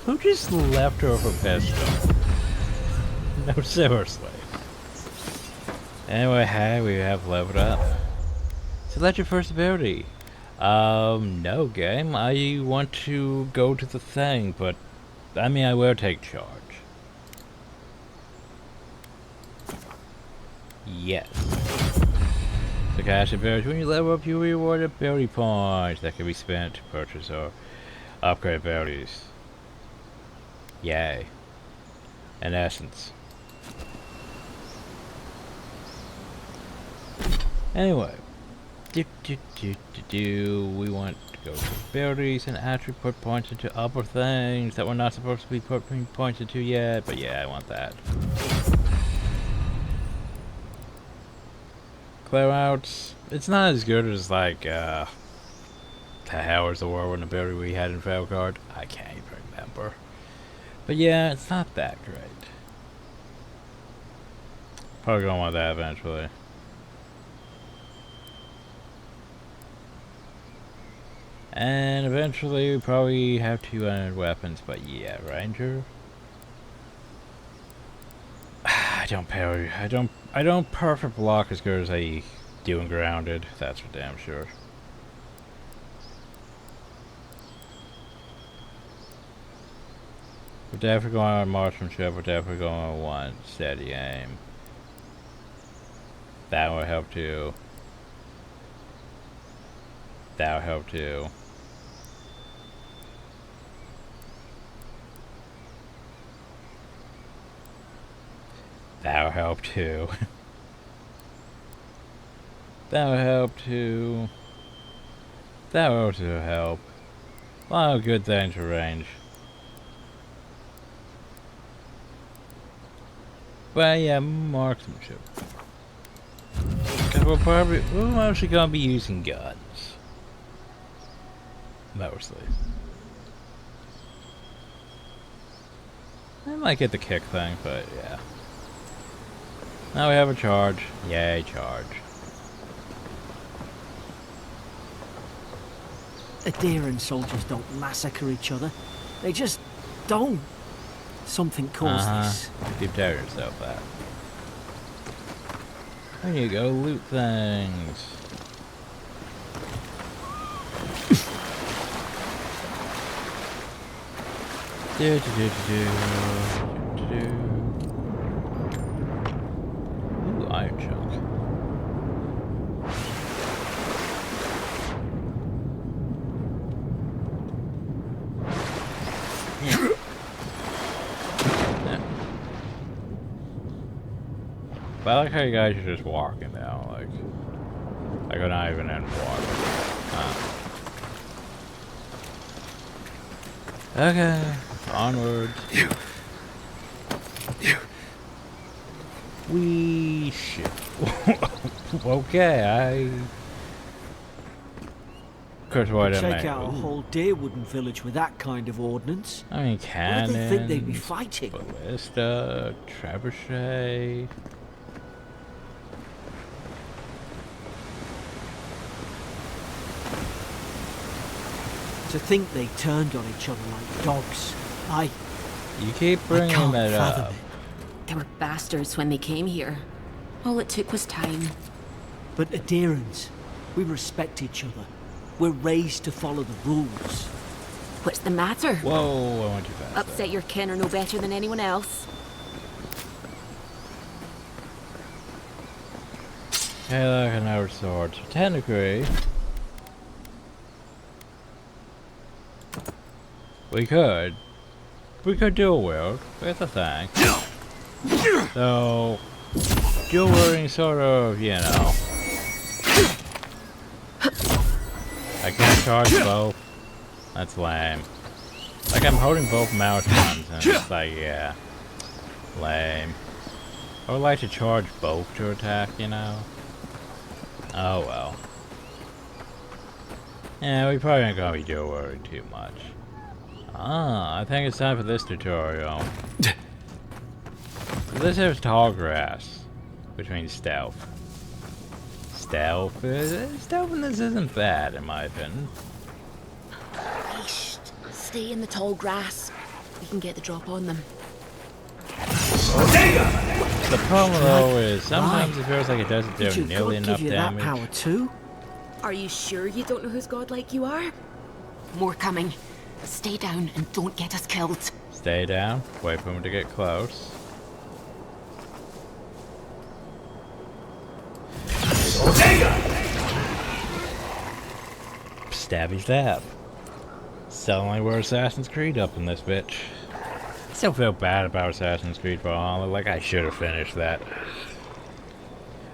Who just left her with a pistol? No, seriously. Anyway, hey, we have leveled up. Select your first ability. No game. I want to go to the thing, but I mean, I will take charge. Yes. To cash abilities, when you level up, you reward ability points that can be spent to purchase or upgrade abilities. Yay. In essence. Anyway. We want to go to abilities and actually put points into other things that we're not supposed to be putting points into yet, but yeah, I want that. Clear outs. It's not as good as like the hell is the Whirlwind ability we had in Veilguard. I can't even remember. But yeah, it's not that great. Probably gonna want that eventually. And eventually we probably have 200 weapons, but yeah, Ranger. I don't perfect block as good as I do in Grounded, that's for damn sure. We're definitely going on marksmanship, we're definitely going on one steady aim. That will help too. That will help too. That'll help too. That'll help too. That'll also help. A lot of good things for range. But yeah, marksmanship. Cause we're mostly gonna be using guns. Mostly. I might get the kick thing, but yeah. Now we have a charge. Yay, charge. Adherent soldiers don't massacre each other. They just don't. Something caused this. You tell yourself that. There you go, loot things. Ooh, iron chunk. Yeah. But I like how you guys are just walking now, like we're not even in water. Okay, onwards. We shit. Okay, Of course, why didn't Take out a whole Deerwooden village with that kind of ordnance. I mean, cannons. What do they think they'd be fighting? Ballista, trebuchet. To think they turned on each other like dogs. You keep bringing that up. They were bastards when they came here. All it took was time. But adherents, we respect each other. We're raised to follow the rules. What's the matter? Whoa, I went too fast. Upset your kin are no better than anyone else. Okay, like an hour sword. So technically, we could dual wield with a thing. So, dual wielding sort of, you know. I can't charge both. That's lame. Like I'm holding both mouse buttons and it's like, yeah. Lame. I would like to charge both to attack, you know? Oh well. Yeah, we probably ain't gonna be dual wielding too much. I think it's time for this tutorial. This is tall grass, which means stealth. Stealthiness isn't bad, in my opinion. Stay in the tall grass. We can get the drop on them. The problem, though, is sometimes it feels like it doesn't do nearly enough damage. That power too? Are you sure you don't know who's godlike you are? More coming. Stay down and don't get us killed. Stay down. Wait for him to get close. Stabby stab. Suddenly we're Assassin's Creed up in this bitch. I still feel bad about Assassin's Creed Valhalla, like I should have finished that.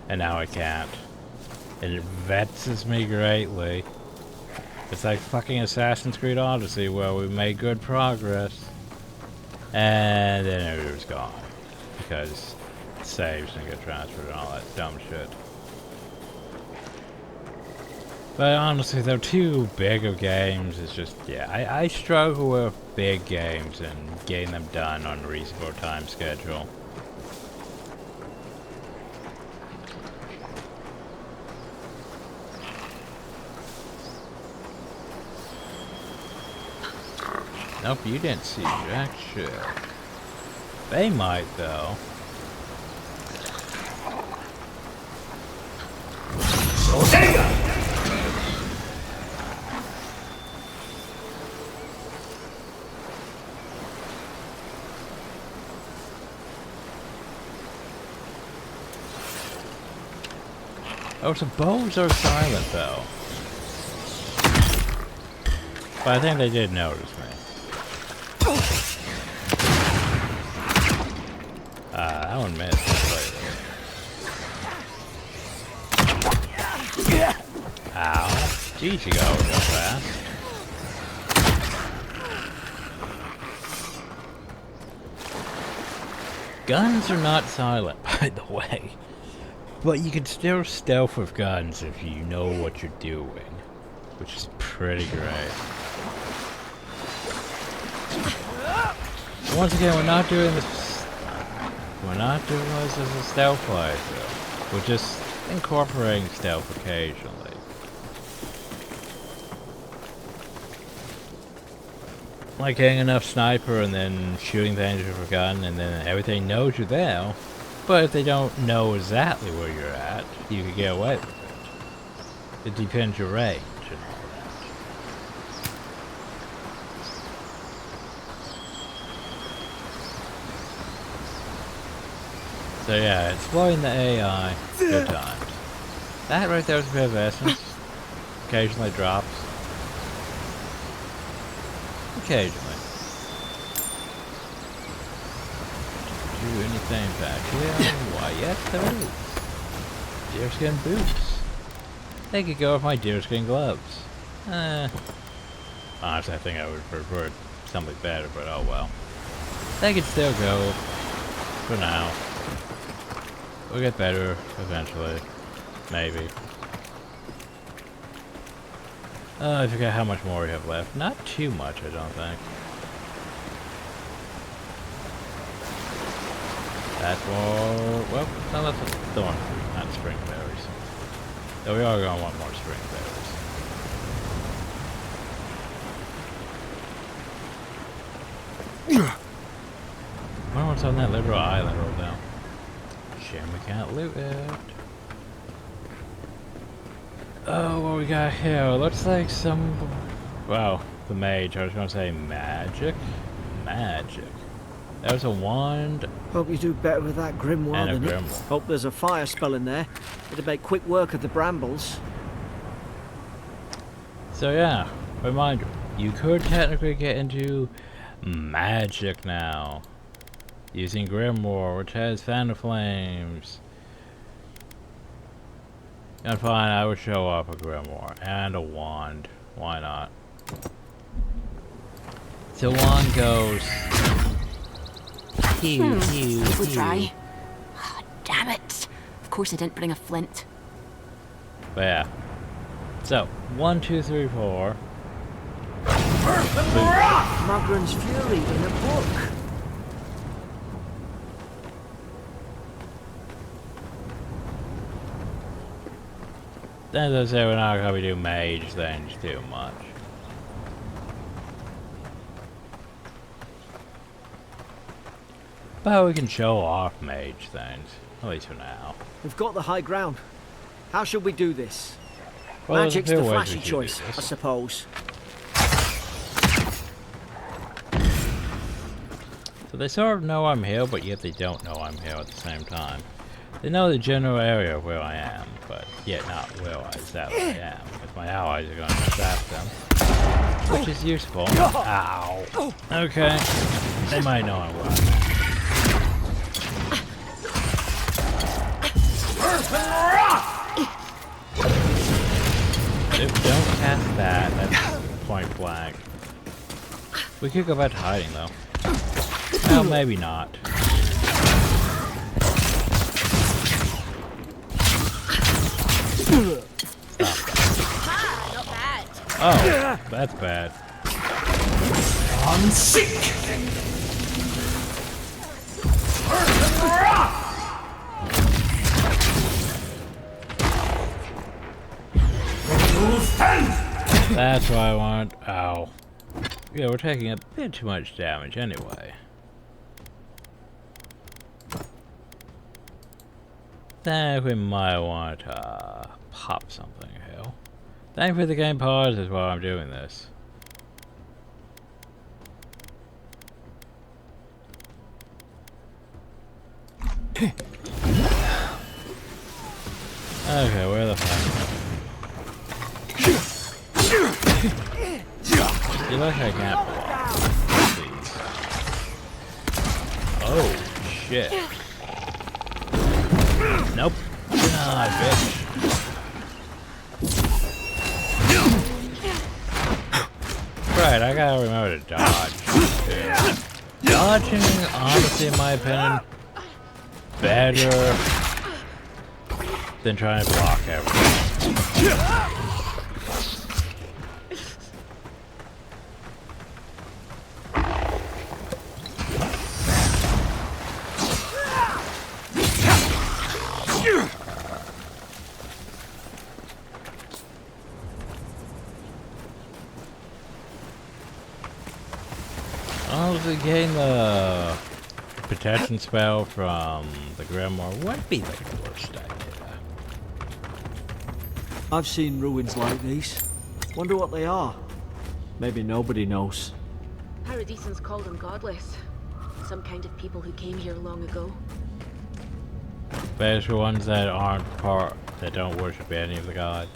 And now I can't. And it vexes me greatly. It's like fucking Assassin's Creed Odyssey where we made good progress. And then it was gone. Because saves didn't get transferred and all that dumb shit. But honestly, though, too big of games is just, yeah, I struggle with big games and getting them done on a reasonable time schedule. Nope, you didn't see jack shit. They might, though. Oh, so bows are silent, though. But I think they did notice me. That one missed. Ow. Jeez, you go real fast. Guns are not silent, by the way. But you can still stealth with guns if you know what you're doing. Which is pretty great. Once again, we're not doing this. We're not doing this as a stealth playthrough. We're just incorporating stealth occasionally. Like getting enough sniper and then shooting things with a gun and then everything knows you're there. But if they don't know exactly where you're at, you can get away with it. It depends your range and all that. So yeah, exploring the AI, good times. That right there was a bit of essence. Occasionally drops. Occasionally. Do anything back here? Why yes there is. Deerskin boots. They could go with my deerskin gloves. Honestly, I think I would prefer something better, but oh well. They could still go for now. We'll get better eventually. Maybe. I forget how much more we have left. Not too much, I don't think. That's more. Well, no, that's a thorn fruit, not spring berries. So we are going to want more spring berries. I wonder what's on that liberal island roll down. Shame we can't loot it. Oh, what we got here? Looks like some. Wow, the mage. I was going to say magic. Magic. There's a wand. Hope you do better with that grimoire and a than grimoire. it. Hope there's a fire spell in there. It'll make quick work of the brambles. So yeah, reminder. You could technically get into magic now. Using grimoire, which has fan of flames. And fine, I would show up a grimoire and a wand. Why not? So wand goes. It would dry. Oh, damn it. Of course I didn't bring a flint. But yeah. So, 1, 2, 3, 4. Magran's Fury in a book. As I say, we're not going to do mage things too much. But we can show off mage things, at least for now. We've got the high ground. How should we do this? Well, there's a Magic's few the ways flashy we could do choice, this. I suppose. So they sort of know I'm here, but yet they don't know I'm here at the same time. They know the general area of where I am, but yet not realize that where I am, because my allies are going to trap them, which is useful. Ow. Okay. They might know I'm well. Don't cast that. That's point blank. We could go back to hiding, though. Well, maybe not. Oh, that's bad. I'm sick. That's what I want. Ow. Yeah, we're taking a bit too much damage anyway. Think we might want to pop something here. Thankfully the game pauses while I'm doing this. Okay, where the fuck? You look like I can't block. Please. Oh, shit. Nope. Ah, bitch. Right, I gotta remember to dodge. Yeah. Dodging, honestly, in my opinion, better than trying to block everything. Honestly, getting the protection spell from the Grimoire would be the worst idea. I've seen ruins like these. Wonder what they are. Maybe nobody knows. Paradisans call them godless. Some kind of people who came here long ago. Especially ones that aren't part, that don't worship any of the gods.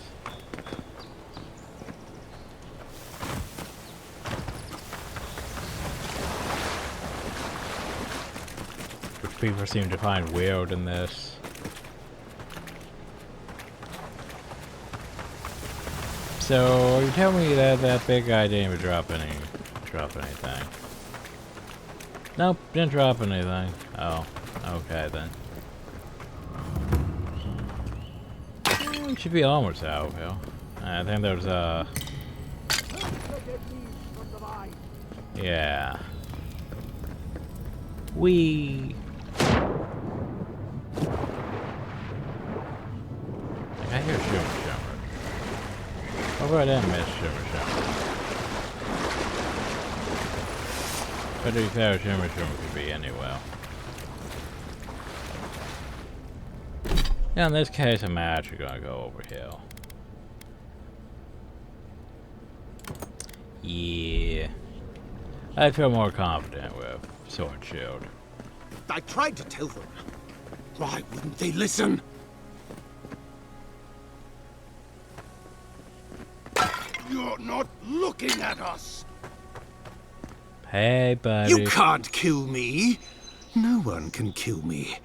People seem to find weird in this. So you tell me that that big guy didn't even drop anything. Nope, didn't drop anything. Oh, okay then. We should be almost out, Phil. I think there's a. Yeah. I hear shimmer. What about that miss shimmer? But to be fair, shimmer could be anywhere. Yeah, in this case, I'm actually gonna go over here. Yeah. I feel more confident with Sword Shield. I tried to tell them. Why wouldn't they listen? You're not looking at us. Hey, buddy. You can't kill me. No one can kill me.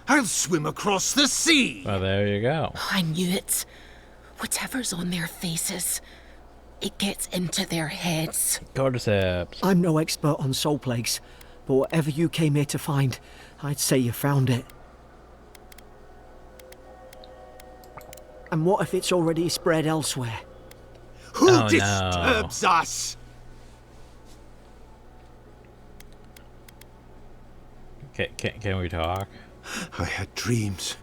I'll swim across the sea. Well, there you go. I knew it. Whatever's on their faces, it gets into their heads. Cordyceps. I'm no expert on soul plagues, but whatever you came here to find, I'd say you found it. And what if it's already spread elsewhere? Who disturbs us? Can we talk? I had dreams.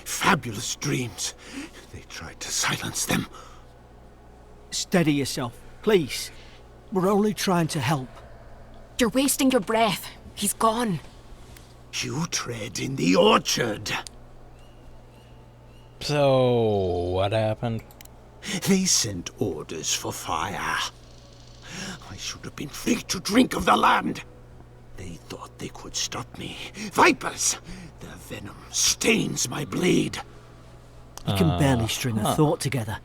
Fabulous dreams. They tried to silence them. Steady yourself, please. We're only trying to help. You're wasting your breath. He's gone. You tread in the orchard. So, what happened? They sent orders for fire. I should have been free to drink of the land. They thought they could stop me. Vipers! Their venom stains my blade. He can barely string a thought together.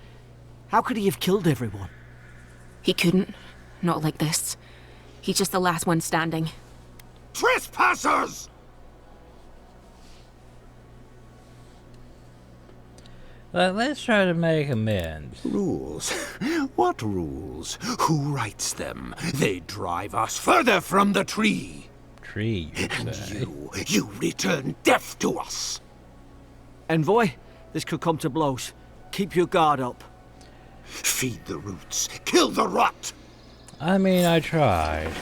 How could he have killed everyone? He couldn't. Not like this. He's just the last one standing. Trespassers! Well, let's try to make amends. Rules? What rules? Who writes them? They drive us further from the tree. Tree, you And say? you return death to us. Envoy, this could come to blows. Keep your guard up. Feed the roots, kill the rot. I mean, I tried.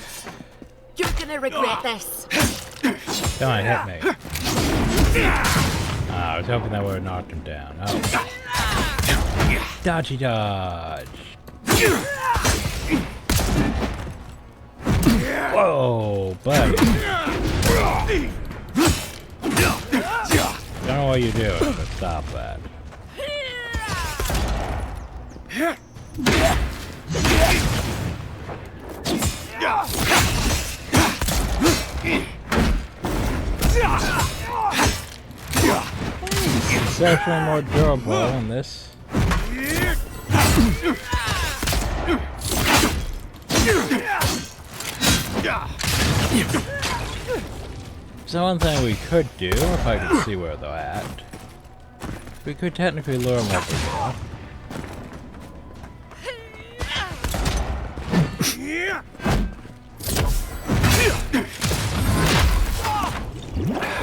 You're gonna regret this. Come on, hit me. I was hoping that would have knocked him down. Oh. Dodgy dodge. Whoa, buddy. Don't know what you're doing, but stop that. It's actually more durable in this. So one thing we could do, if I could see where they're at, we could technically lure them over there.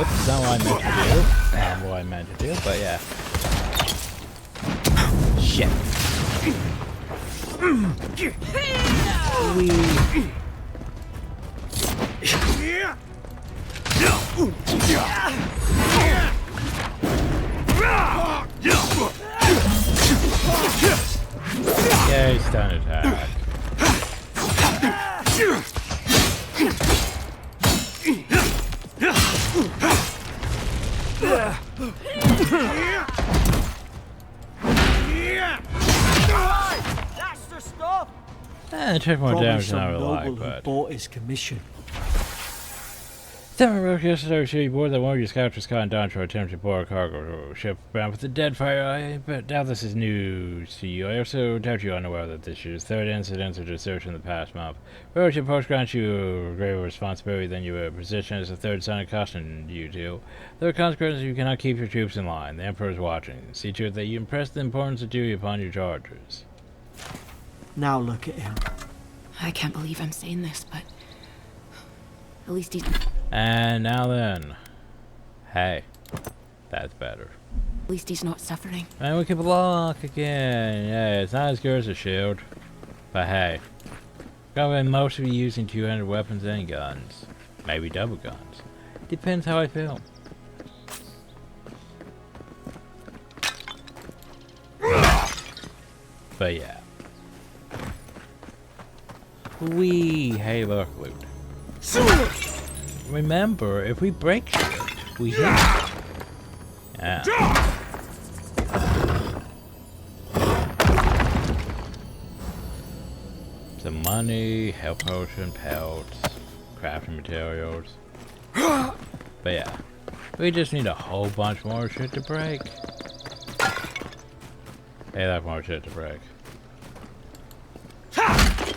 Oops, not what I meant to do. Not what I meant to do, but yeah. Shit. Yeah, he's done attack. That's the stuff. It took more damage than I would like, but... bought his commission. Seven broke yesterday she board that one of your scouts was caught in Doncho attempting to board a cargo ship bound with a dead fire. I doubt this is news to you. I also doubt you are unaware that this is third incident of desertion in the past month. Where your post grants you greater responsibility than your position as the third son accustomed you to. There are consequences you cannot keep your troops in line. The Emperor is watching. See to it that you impress the importance of duty upon your chargers. Now look at him. I can't believe I'm saying this, but... At least he's... And now then. Hey. That's better. At least he's not suffering. And we can block again. Yeah, it's not as good as a shield. But hey. Probably most of you using two-handed weapons and guns. Maybe double guns. Depends how I feel. But yeah. Hey, look, loot. Remember, if we break shit, we hit. Yeah. Some money, health potion, pelts, crafting materials. But yeah, we just need a whole bunch more shit to break. Hey, that's more shit to break.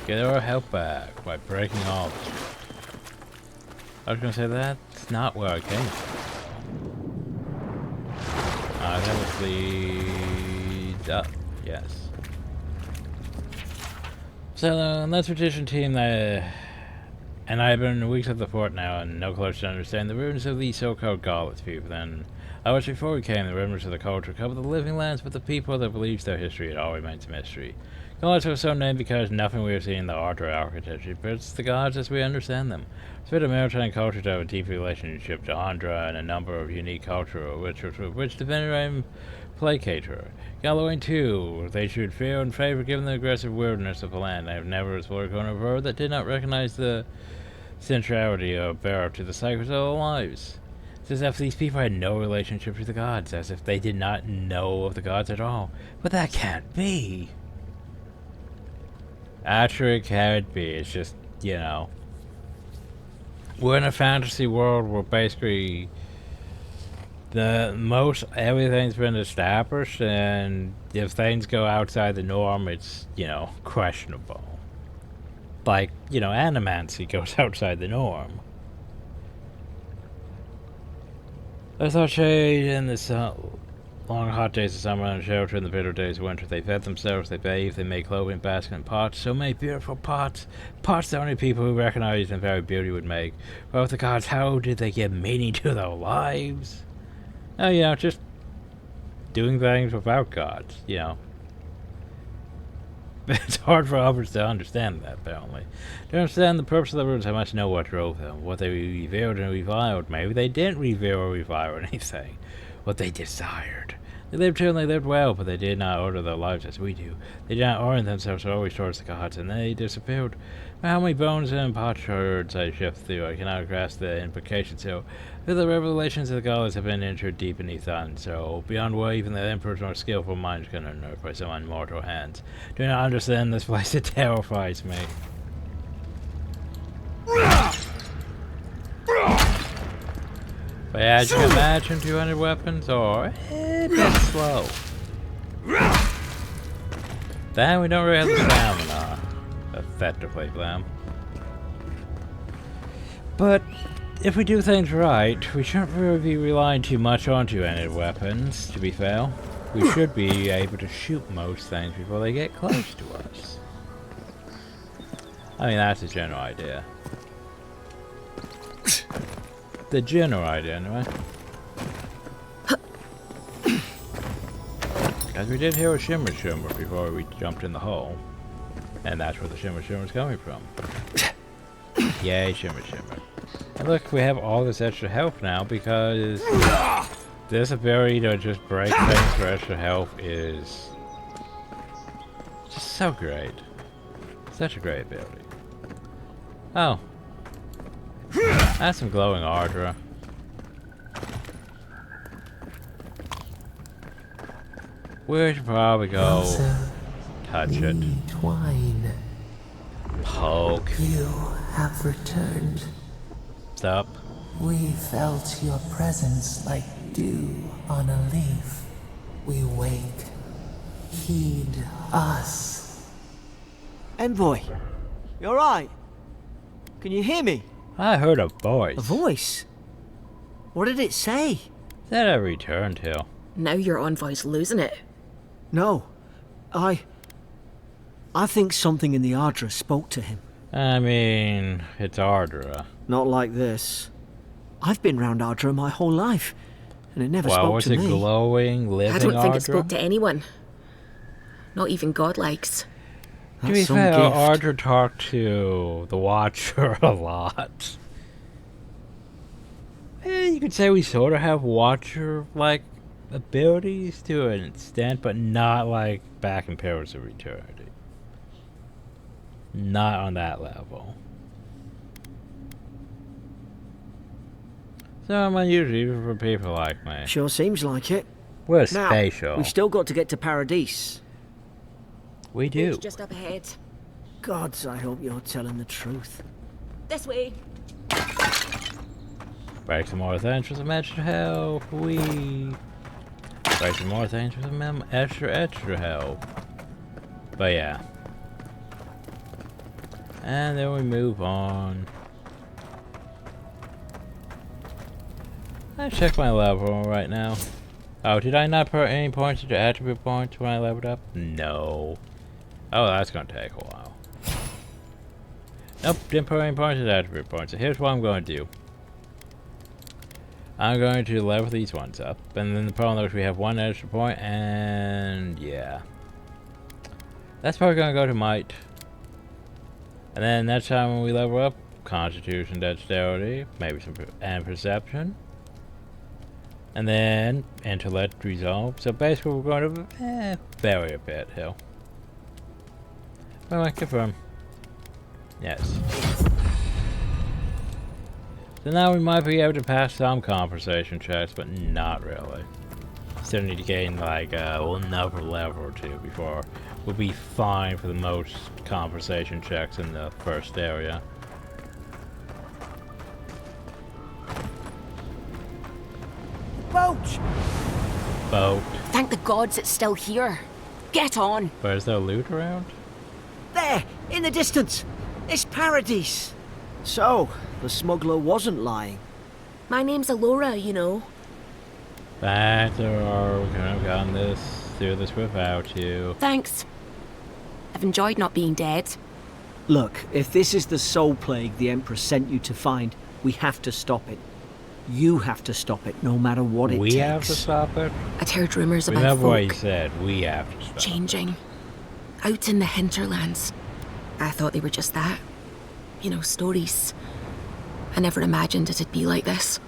Get our health back by breaking all of it. I was gonna say that's not where I came from. That was the up. Yes. So that's petition team and I have been weeks at the fort now and no closer to understand the ruins of the so-called godless people than I was before we came. The remnants of the culture cover the living lands, but the people that believes their history, it all remains a mystery. Gods are so named because nothing we have seen in the art or architecture, but it's the gods as we understand them. It's been a maritime culture to have a deep relationship to Andra and a number of unique cultural rituals with which to venerate and placate her. Galloway too, they should fear and favor given the aggressive wilderness of the land. I have never explored a corner of her that did not recognize the centrality of bearer to the cycles of their lives. It's as if these people had no relationship to the gods, as if they did not know of the gods at all. But that can't be! Actually, it can't be. It's just, you know. we're in a fantasy world where basically everything's been established, and if things go outside the norm, it's, you know, questionable. Like, you know, animancy goes outside the norm. I thought shade in the long hot days of summer and shelter in the bitter days of winter. They fed themselves, they bathed, they made clothing, basket, and pots. So many beautiful pots. Pots the only people who recognized in very beauty would make. Well, the gods, how did they give meaning to their lives? Oh, you know, just doing things without gods, you know. It's hard for others to understand that, apparently. To understand the purpose of the runes, I must know what drove them, what they revealed and reviled. Maybe they didn't reveal or revile anything. What they desired. They lived till they lived well, but they did not order their lives as we do. They did not orient themselves always towards the gods, and they disappeared. How many bones and potsherds I shift through, I cannot grasp the implications, so the revelations of the gods have been entered deep beneath thought, so beyond what even the emperor's more skillful minds can unearth by some immortal hands. Do not understand this place, it terrifies me. But as you can imagine, 200 weapons are a bit slow. Then we don't really have the stamina effectively, them. But if we do things right, we shouldn't really be relying too much on two-handed weapons, to be fair. We should be able to shoot most things before they get close to us. I mean, that's the general idea. The general idea, anyway. Because we did hear a shimmer before we jumped in the hole. And that's where the shimmer's coming from. Yay, shimmer. And look, we have all this extra health now because this ability to just break things for extra health is just so great. Such a great ability. Oh. That's some glowing ardra. We should probably go touch it. Twine. Poke. You have returned. Stop. We felt your presence like dew on a leaf. We wake. Heed us. Envoy, you alright? Can you hear me? I heard a voice. A voice? What did it say? That I returned to. Now your envoy's losing it. No. I think something in the Ardra spoke to him. I mean, it's Ardra. Not like this. I've been round Ardra my whole life, and it never spoke to me. Well, was it glowing, living I don't think Ardra? it spoke to anyone. Not even godlikes. To be fair, Ardra talked to the Watcher a lot. You could say we sort of have Watcher-like abilities to an extent, but not like back in Pillars of Eternity. Not on that level. So I'm unusual even for people like me. Sure seems like it. We're Now, spatial. we've still got to get to Paradise. We do. It's just up ahead. Gods, I hope you're telling the truth. This way. Break some more things for some extra health. Break some more things for some extra health. But yeah. And then we move on. I check my level right now. Oh, did I not put any points into attribute points when I leveled up? No. Oh, that's gonna take a while. Nope, didn't put any points into attribute points. So here's what I'm going to do. I'm going to level these ones up, and then the problem is we have one extra point, and yeah. That's probably gonna go to might. And then next time when we level up, Constitution, Dexterity, maybe some and Perception. And then Intellect, Resolve. So basically we're going to vary a bit here. Well, I confirm. Yes. So now we might be able to pass some conversation checks, but not really. Still need to gain like another level or two before we'll be fine for the most conversation checks in the first area. boat! Boat. Thank the gods it's still here. Get on. But is there loot around? There, in the distance. It's Paradise. So, the smuggler wasn't lying. My name's Alora, you know. Back to our, we could have gotten through this without you. Thanks. I've enjoyed not being dead. Look, if this is the soul plague the Empress sent you to find, we have to stop it. You have to stop it, no matter what it takes. We have to stop it? I'd heard rumors about Remember what you folk said, we have to stop changing. Out in the hinterlands. I thought they were just that. You know, stories. I never imagined it'd be like this.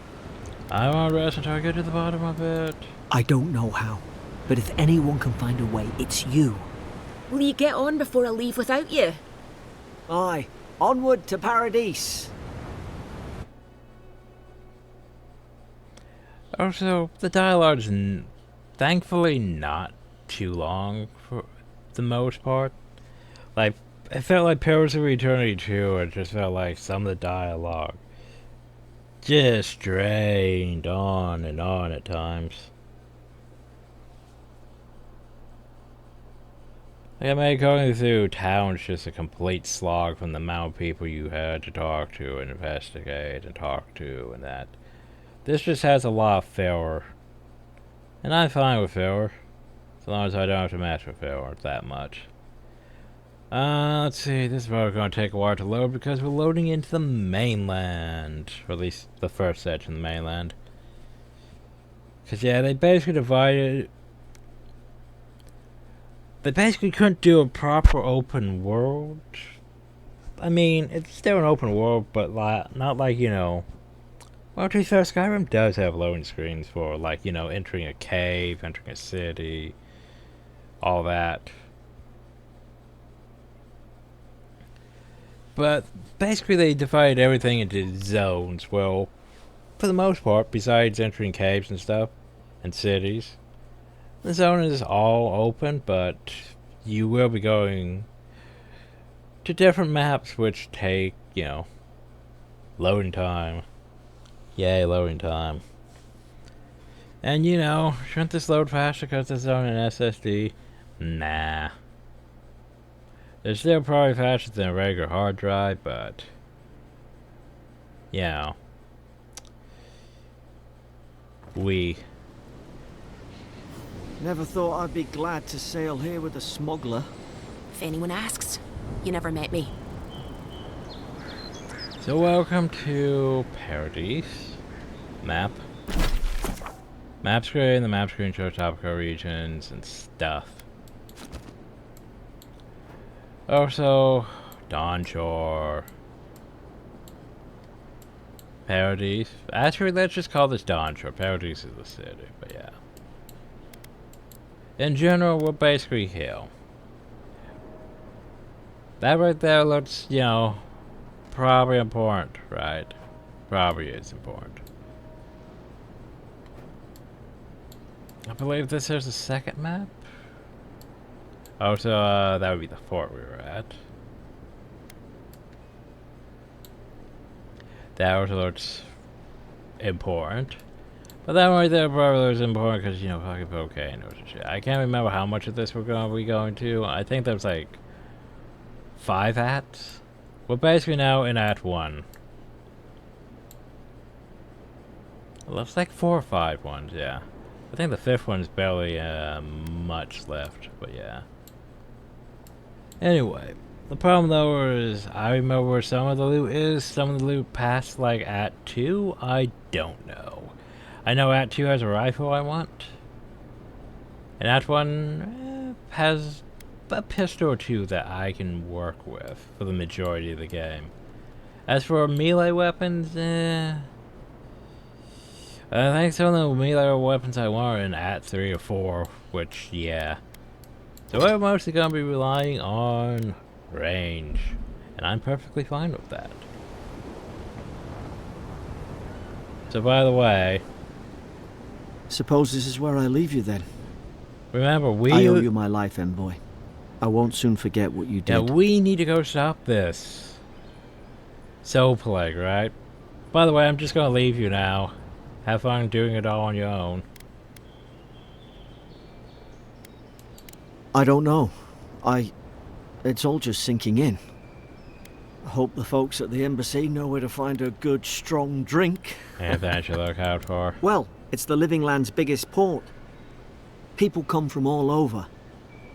I want to rest until I get to the bottom of it. I don't know how, but if anyone can find a way, it's you. Will you get on before I leave without you? Aye, onward to Paradise. Also, the dialogue's thankfully not too long for the most part. Like, it felt like Pillars of Eternity 2, it just felt like some of the dialogue just drained on and on at times. Like, I made going through towns just a complete slog from the amount of people you had to talk to and investigate and talk to and that. This just has a lot of filler. And I'm fine with filler. As long as I don't have to mess with filler that much. Let's see, this is probably going to take a while to load because we're loading into the mainland. Or at least the first section of the mainland. Because yeah, they basically divided... They basically couldn't do a proper open world. I mean, it's still an open world, but not like, you know... Well, to be fair, Skyrim does have loading screens for, like, you know, entering a cave, entering a city, all that. But basically they divided everything into zones. Well, for the most part, besides entering caves and stuff, and cities, the zone is all open, but you will be going to different maps which take, you know, loading time. Yay, loading time. And you know, shouldn't this load faster because it's on an SSD? Nah. It's still probably faster than a regular hard drive, but... you know. Never thought I'd be glad to sail here with a smuggler. If anyone asks, you never met me. So welcome to Paradise. Map. Map screen. The map screen shows topical regions and stuff. Also, Dawnshore. Paradise. Actually, let's just call this Dawnshore. Paradise is the city, but yeah. In general, we're basically here. That right there looks, you know, probably important, right? Probably is important. I believe this is the second map. Oh, so that would be the fort we were at. That also looks important. But that one right there probably looks important because, you know, fucking volcanoes and shit. I can't remember how much of this we're going to be going to. I think there was like 5 acts. We're basically now in Act 1. It looks like 4 or 5 ones, yeah. I think the 5th one's barely much left, but yeah. Anyway, the problem though is I remember where some of the loot is. Some of the loot past like Act 2, I don't know. I know Act 2 has a rifle I want. And Act 1 has a pistol or 2 that I can work with for the majority of the game. As for melee weapons, I think some of the melee weapons I want are in Act 3 or 4, which, yeah. So we're mostly going to be relying on range, and I'm perfectly fine with that. So by the way... Suppose this is where I leave you then. Remember, I owe you my life, envoy. I won't soon forget what you did. Yeah, we need to go stop this. Soul Plague, right? By the way, I'm just going to leave you now. Have fun doing it all on your own. I don't know. It's all just sinking in. I hope the folks at the embassy know where to find a good, strong drink. Anything I should look out for? Well, it's the Living Land's biggest port. People come from all over.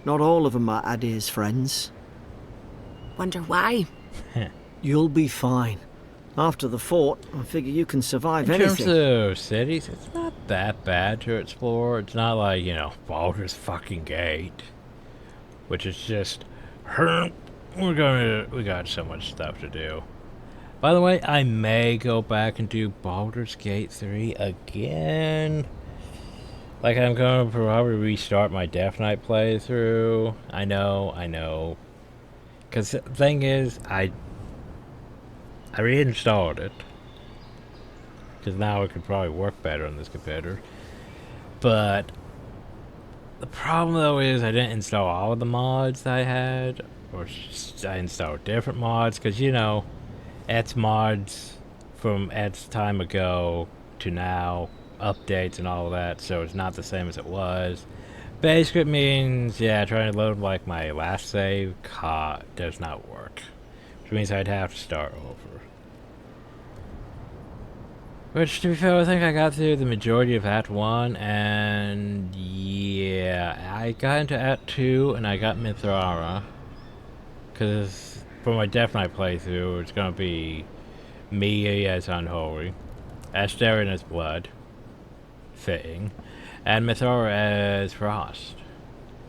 Not all of them are Adir's friends. Wonder why? You'll be fine. After the fort, I figure you can survive anything. In terms of cities, it's not that bad to explore. It's not like, you know, Baldur's fucking Gate, which is just, we got so much stuff to do. By the way, I may go back and do Baldur's Gate 3 again. Like, I'm going to probably restart my Death Knight playthrough. I know. Because the thing is, I reinstalled it. Because now it could probably work better on this computer. But the problem, though, is I didn't install all of the mods I had. Or I installed different mods. Because, you know, Ed's mods from Ed's time ago to now, updates and all of that, so it's not the same as it was. Basically, it means, yeah, trying to load like my last save does not work, which means I'd have to start over. Which, to be fair, I think I got through the majority of Act 1, and yeah, I got into Act 2 and I got Mithrara, because for my Death Knight playthrough, it's gonna be me as Unholy, Astarion as Blood, fitting, and Mithrara as Frost.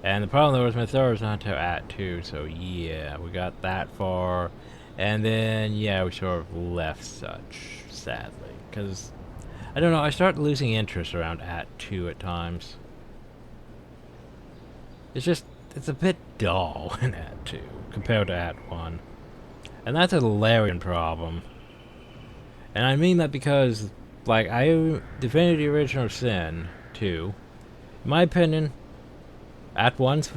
And the problem though is Mithara's not until Act 2, so yeah, we got that far, and then yeah, we sort of left such, sadly, because I don't know, I start losing interest around Act 2 at times. It's a bit dull in Act 2 compared to Act 1, and that's a Larian problem. And I mean that because, like, I defended the original Sin 2. In my opinion, Act 1's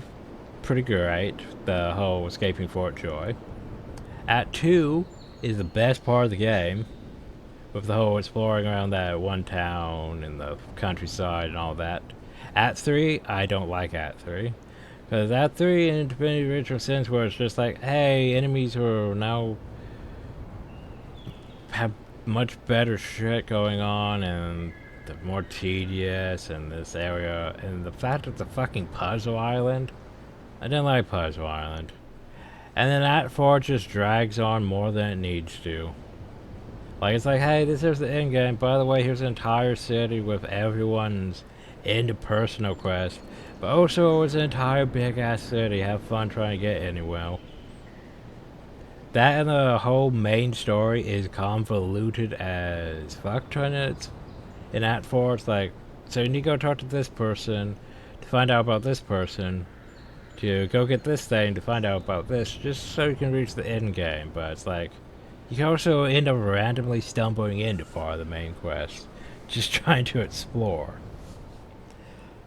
pretty great, the whole escaping Fort Joy. Act 2 is the best part of the game, with the whole exploring around that one town and the countryside and all that. Act 3, I don't like Act 3. Because Act 3 in Divinity Original Sins, where it's just like, hey, enemies are now have much better shit going on, and they're more tedious in this area, and the fact it's a fucking puzzle island, I didn't like Puzzle Island. And then Act 4 just drags on more than it needs to. Like, it's like, hey, this is the end game, by the way, here's an entire city with everyone's interpersonal quest, but also it's an entire big ass city, have fun trying to get anywhere. That and the whole main story is convoluted as fuck. In Act 4, it's like, so you need to go talk to this person to find out about this person, to go get this thing to find out about this, just so you can reach the end game. But it's like, you can also end up randomly stumbling into part of the main quest, just trying to explore.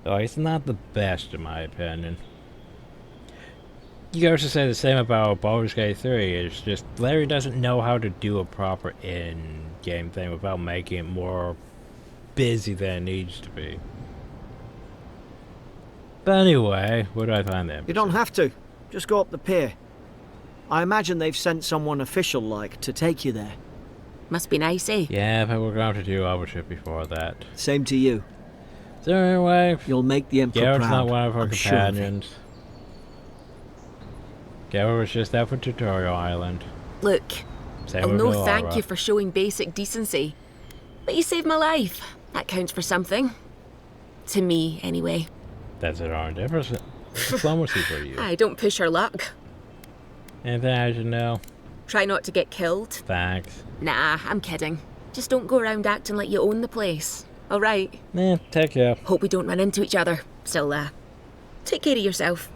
Like, it's not the best in my opinion. You can also say the same about Baldur's Gate 3, it's just Larry doesn't know how to do a proper in-game thing without making it more busy than it needs to be. But anyway, where do I find them? You don't have to. Just go up the pier. I imagine they've sent someone official-like to take you there. Must be nice, eh? Yeah, but we're going to do overship before that. Same to you. So anyway, you'll make the Emperor Garrett's proud. not one of our I'm companions. Sure Garrett was just out for Tutorial Island. Look, Same I'll with no Laura. thank you for showing basic decency. But you saved my life. That counts for something. To me, anyway. That's an orange diplomacy for you. I don't push her luck. Anything I should know? Try not to get killed. Thanks. Nah, I'm kidding. Just don't go around acting like you own the place. Alright? Take care. Hope we don't run into each other. Still, take care of yourself.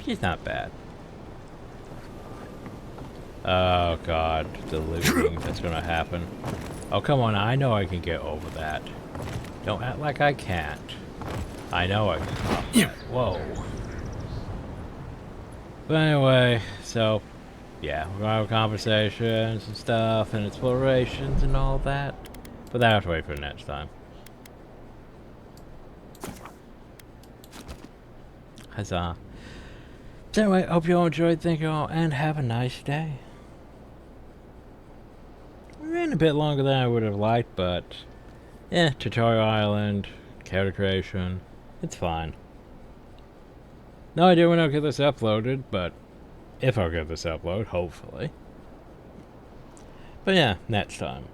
She's not bad. Oh god, the looting that's gonna happen. Oh come on, I know I can get over that. Don't act like I can't. I know I can stop that. Whoa. But anyway, so yeah, we're gonna have conversations and stuff and explorations and all that. But that'll have to wait for next time. Huzzah. So anyway, hope you all enjoyed. Thank you all, and have a nice day. We ran a bit longer than I would have liked, but yeah, Tutorial Island, character creation, it's fine. No idea when I'll get this uploaded, but if I'll get this uploaded, hopefully. But yeah, next time.